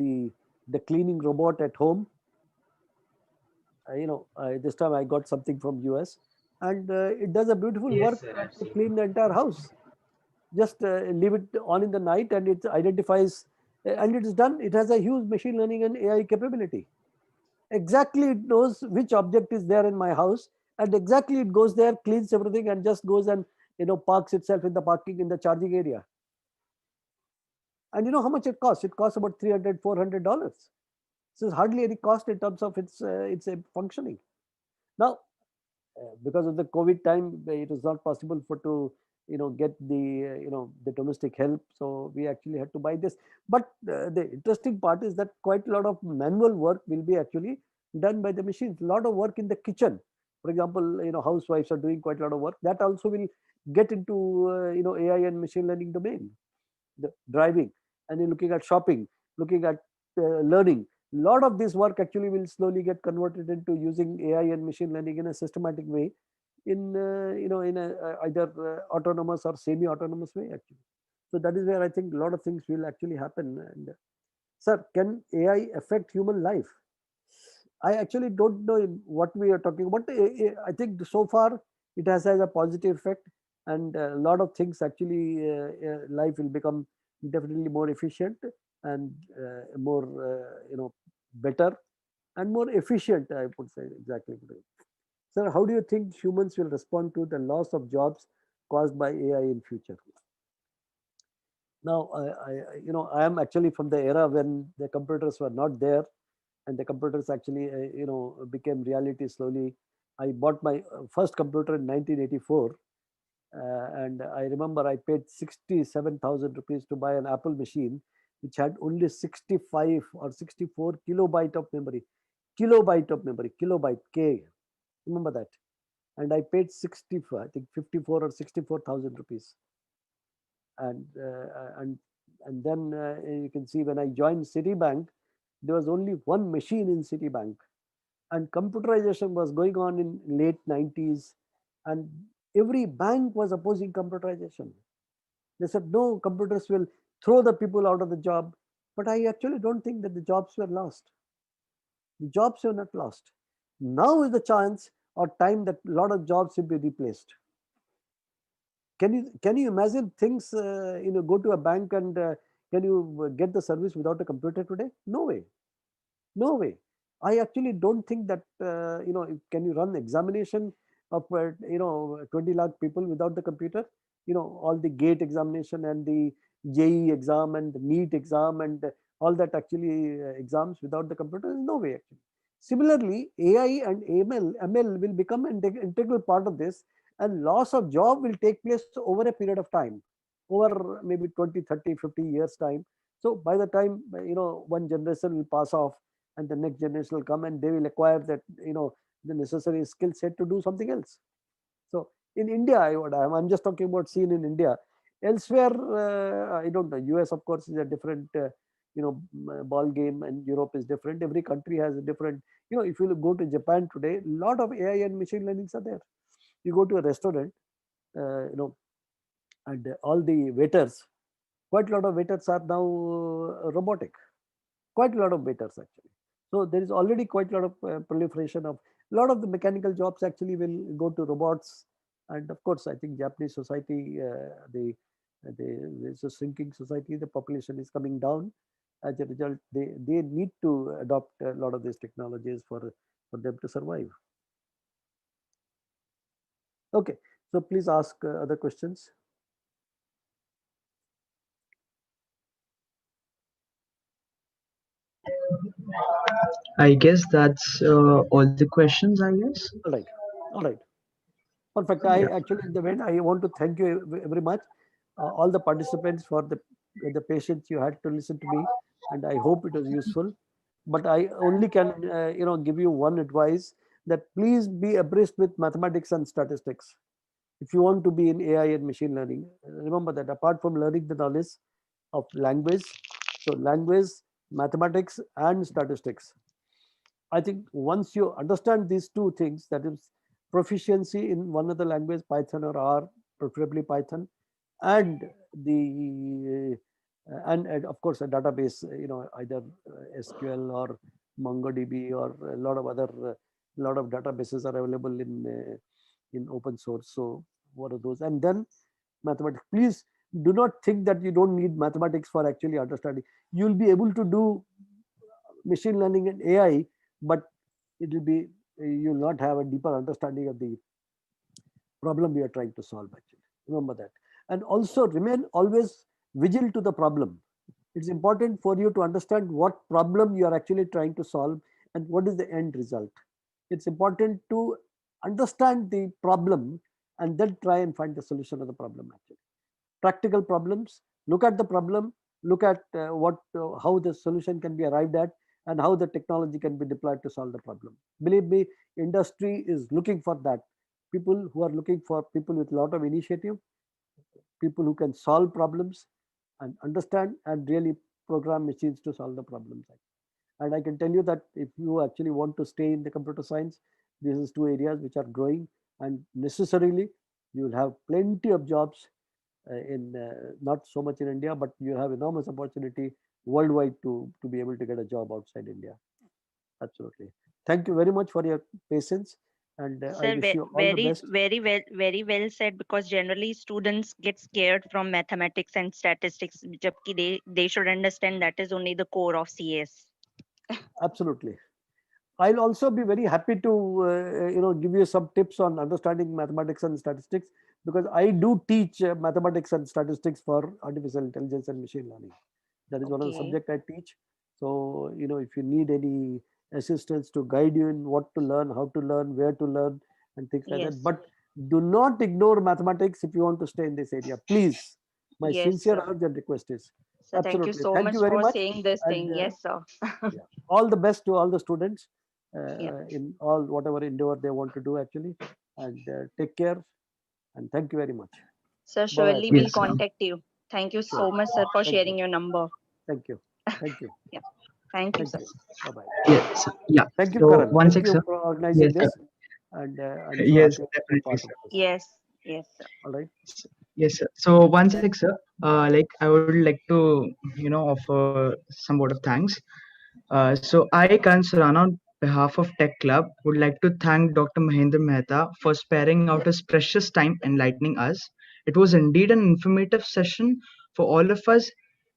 B: the cleaning robot at home. This time I got something from US, and it does a beautiful
H: Yes,
B: work
H: sir, I've
B: to
H: seen.
B: clean the entire house. Just leave it on in the night, and it identifies, and it is done. It has a huge machine learning and AI capability. Exactly, it knows which object is there in my house, and exactly it goes there, cleans everything, and just goes and parks itself in the parking, in the charging area. And you know how much it costs? It costs about $300, $400. So it's hardly any cost in terms of its functioning. Now, because of the COVID time, it was not possible for to get the domestic help. So we actually had to buy this. But the interesting part is that quite a lot of manual work will be actually done by the machines. A lot of work in the kitchen, for example, housewives are doing quite a lot of work. That also will get into AI and machine learning domain. The driving, and you're looking at shopping, looking at learning. A lot of this work actually will slowly get converted into using AI and machine learning in a systematic way, in in a either autonomous or semi-autonomous way actually. So that is where I think a lot of things will actually happen. And sir, can AI affect human life? I actually don't know in what we are talking about. I think so far it has a positive effect, and a lot of things actually, life will become definitely more efficient, and more better and more efficient, I would say. Exactly. Sir, how do you think humans will respond to the loss of jobs caused by AI in future? Now, I am actually from the era when the computers were not there, and the computers actually became reality slowly. I bought my first computer in 1984, and I remember I paid 67,000 rupees to buy an Apple machine which had only 65 or 64 kilobyte of memory. Kilobyte, K, remember that. And I paid 64, I think 54 or 64,000 rupees. And then you can see when I joined Citibank, there was only one machine in Citibank, and computerization was going on in late 90s, and every bank was opposing computerization. They said no, computers will throw the people out of the job. But I actually don't think that the jobs were lost. The jobs were not lost. Now is the chance or time that a lot of jobs will be replaced. Can you imagine things, go to a bank and can you get the service without a computer today? No way. No way. I actually don't think that, can you run examination of, 20 lakh people without the computer? All the GATE examination and the JEE exam and the NEET exam and all that actually exams without the computer? No way actually. Similarly, AI and ML will become an integral part of this, and loss of job will take place over a period of time, over maybe 20, 30, 50 years time. So by the time, one generation will pass off, and the next generation will come, and they will acquire that, the necessary skill set to do something else. So in India, I'm just talking about scene in India. Elsewhere, I don't know. US, of course, is a different, ball game, and Europe is different. Every country has a different. If you go to Japan today, a lot of AI and machine learnings are there. You go to a restaurant, and all the waiters, quite a lot of waiters are now robotic. Quite a lot of waiters actually. So there is already quite a lot of proliferation of a lot of the mechanical jobs actually will go to robots. And of course, I think Japanese society, it's a shrinking society. The population is coming down. As a result, they need to adopt a lot of these technologies for them to survive. Okay, so please ask other questions.
D: I guess that's all the questions, I guess.
B: All right. All right. Perfect. I
D: Yeah.
B: actually, in the end, I want to thank you very much, all the participants for the patience you had to listen to me, and I hope it was useful. But I only can, give you one advice, that please be abreast with mathematics and statistics. If you want to be in AI and machine learning, remember that apart from learning the knowledge of language, so language, mathematics, and statistics, I think once you understand these two things, that is proficiency in one of the language, Python or R, preferably Python, and the and of course a database, either SQL or MongoDB or a lot of other lot of databases are available in open source. So what are those? And then mathematics. Please do not think that you don't need mathematics for actually understanding. You'll be able to do machine learning and AI, but it will be, you'll not have a deeper understanding of the problem we are trying to solve actually. Remember that. And also remain always vigilant to the problem. It's important for you to understand what problem you are actually trying to solve and what is the end result. It's important to understand the problem and then try and find the solution of the problem actually. Practical problems, look at the problem, look at how the solution can be arrived at, and how the technology can be deployed to solve the problem. Believe me, industry is looking for that. People who are looking for people with a lot of initiative, people who can solve problems and understand and really program machines to solve the problems. And I can tell you that if you actually want to stay in the computer science, this is two areas which are growing, and necessarily you will have plenty of jobs in not so much in India, but you have enormous opportunity worldwide to be able to get a job outside India. Absolutely. Thank you very much for your patience, and I
G: Sir,
B: wish you all the
G: very,
B: best.
G: very well said, because generally students get scared from mathematics and statistics. Jabki they should understand that is only the core of CS.
B: Absolutely. I'll also be very happy to give you some tips on understanding mathematics and statistics, because I do teach mathematics and statistics for artificial intelligence and machine learning. That is one of the
G: Okay.
B: subject I teach. So if you need any assistance to guide you in what to learn, how to learn, where to learn, and things like that.
G: Yes.
B: But do not ignore mathematics if you want to stay in this area. Please, my
G: Yes,
B: sincere
G: sir.
B: urge and request is
G: So thank you
B: absolutely.
G: so
B: Thank
G: much
B: you very
G: for
B: much,
G: saying this
B: and
G: thing. Yes, sir.
B: yeah, all the best to all the students
G: Yeah.
B: in all whatever endeavor they want to do actually, and take care, and thank you very much.
G: Sir,
B: Bye bye.
G: surely we'll
D: Yes, sir.
G: contact you. Thank you
B: Sure.
G: so much, sir, for
B: Thank you.
G: sharing your number.
B: Thank you. Thank you.
G: Yeah. Thank you,
B: Thank
G: sir.
B: you. Bye bye.
D: Yes. Yeah.
B: Thank you,
D: So
B: Karan.
D: one
B: Thank
D: sec,
B: you
D: sir.
B: for organizing
D: Yes, sir.
B: this, and I'm so
D: Yes,
B: happy to be
D: definitely,
B: part
D: sir.
B: of this.
G: Yes. Yes, sir.
B: All right.
D: Yes, sir. So one sec, sir. Like I would like to, offer some word of thanks. So I, Karan Surana, on behalf of Tech Club, would like to thank Dr. Mahendra Mehta for sparing out his precious time enlightening us. It was indeed an informative session for all of us.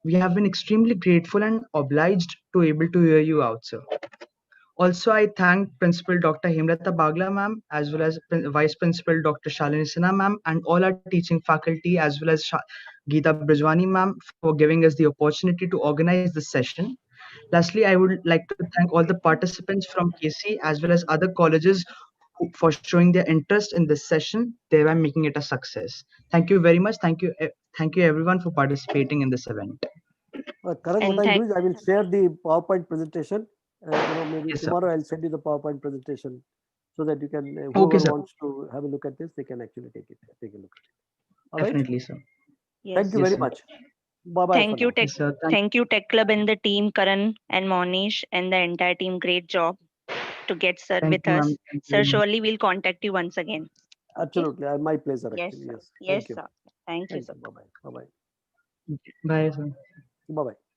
D: We have been extremely grateful and obliged to able to hear you out, sir. Also, I thank Principal Dr. Hemlata Bagla ma'am, as well as Vice Principal Dr. Shalini Sinha ma'am, and all our teaching faculty, as well as Geeta Brijwani ma'am, for giving us the opportunity to organize this session. Lastly, I would like to thank all the participants from KC as well as other colleges for showing their interest in this session, thereby making it a success. Thank you very much. Thank you everyone for participating in this event.
B: Karan, what
G: And
B: I'll do
G: thank
B: is I will share the PowerPoint presentation. Maybe
D: Yes, sir.
B: tomorrow I'll send you the PowerPoint presentation so that you can,
D: Okay,
B: whoever
D: sir.
B: wants to have a look at this, they can actually take a look at it. All right.
D: Definitely, sir.
B: Thank
G: yes.
B: you
D: Yes,
B: very
D: sir.
B: much. Bye bye for
G: Thank you,
B: now.
G: Tech.
D: Yes, sir.
G: Thank you, Tech Club and the team, Karan and Monish and the entire team. Great job to get sir
D: Thank
G: with
D: you, ma'am.
G: us.
D: Thank you
G: Sir,
D: very much.
G: surely we'll contact you once again. Okay.
B: Absolutely. My pleasure,
G: Yes,
B: actually.
G: sir.
B: Yes. Thank
G: Yes,
B: you.
G: sir. Thank you,
B: Thank
G: sir.
B: you. Bye bye. Bye bye.
D: Bye, sir.
B: Bye bye.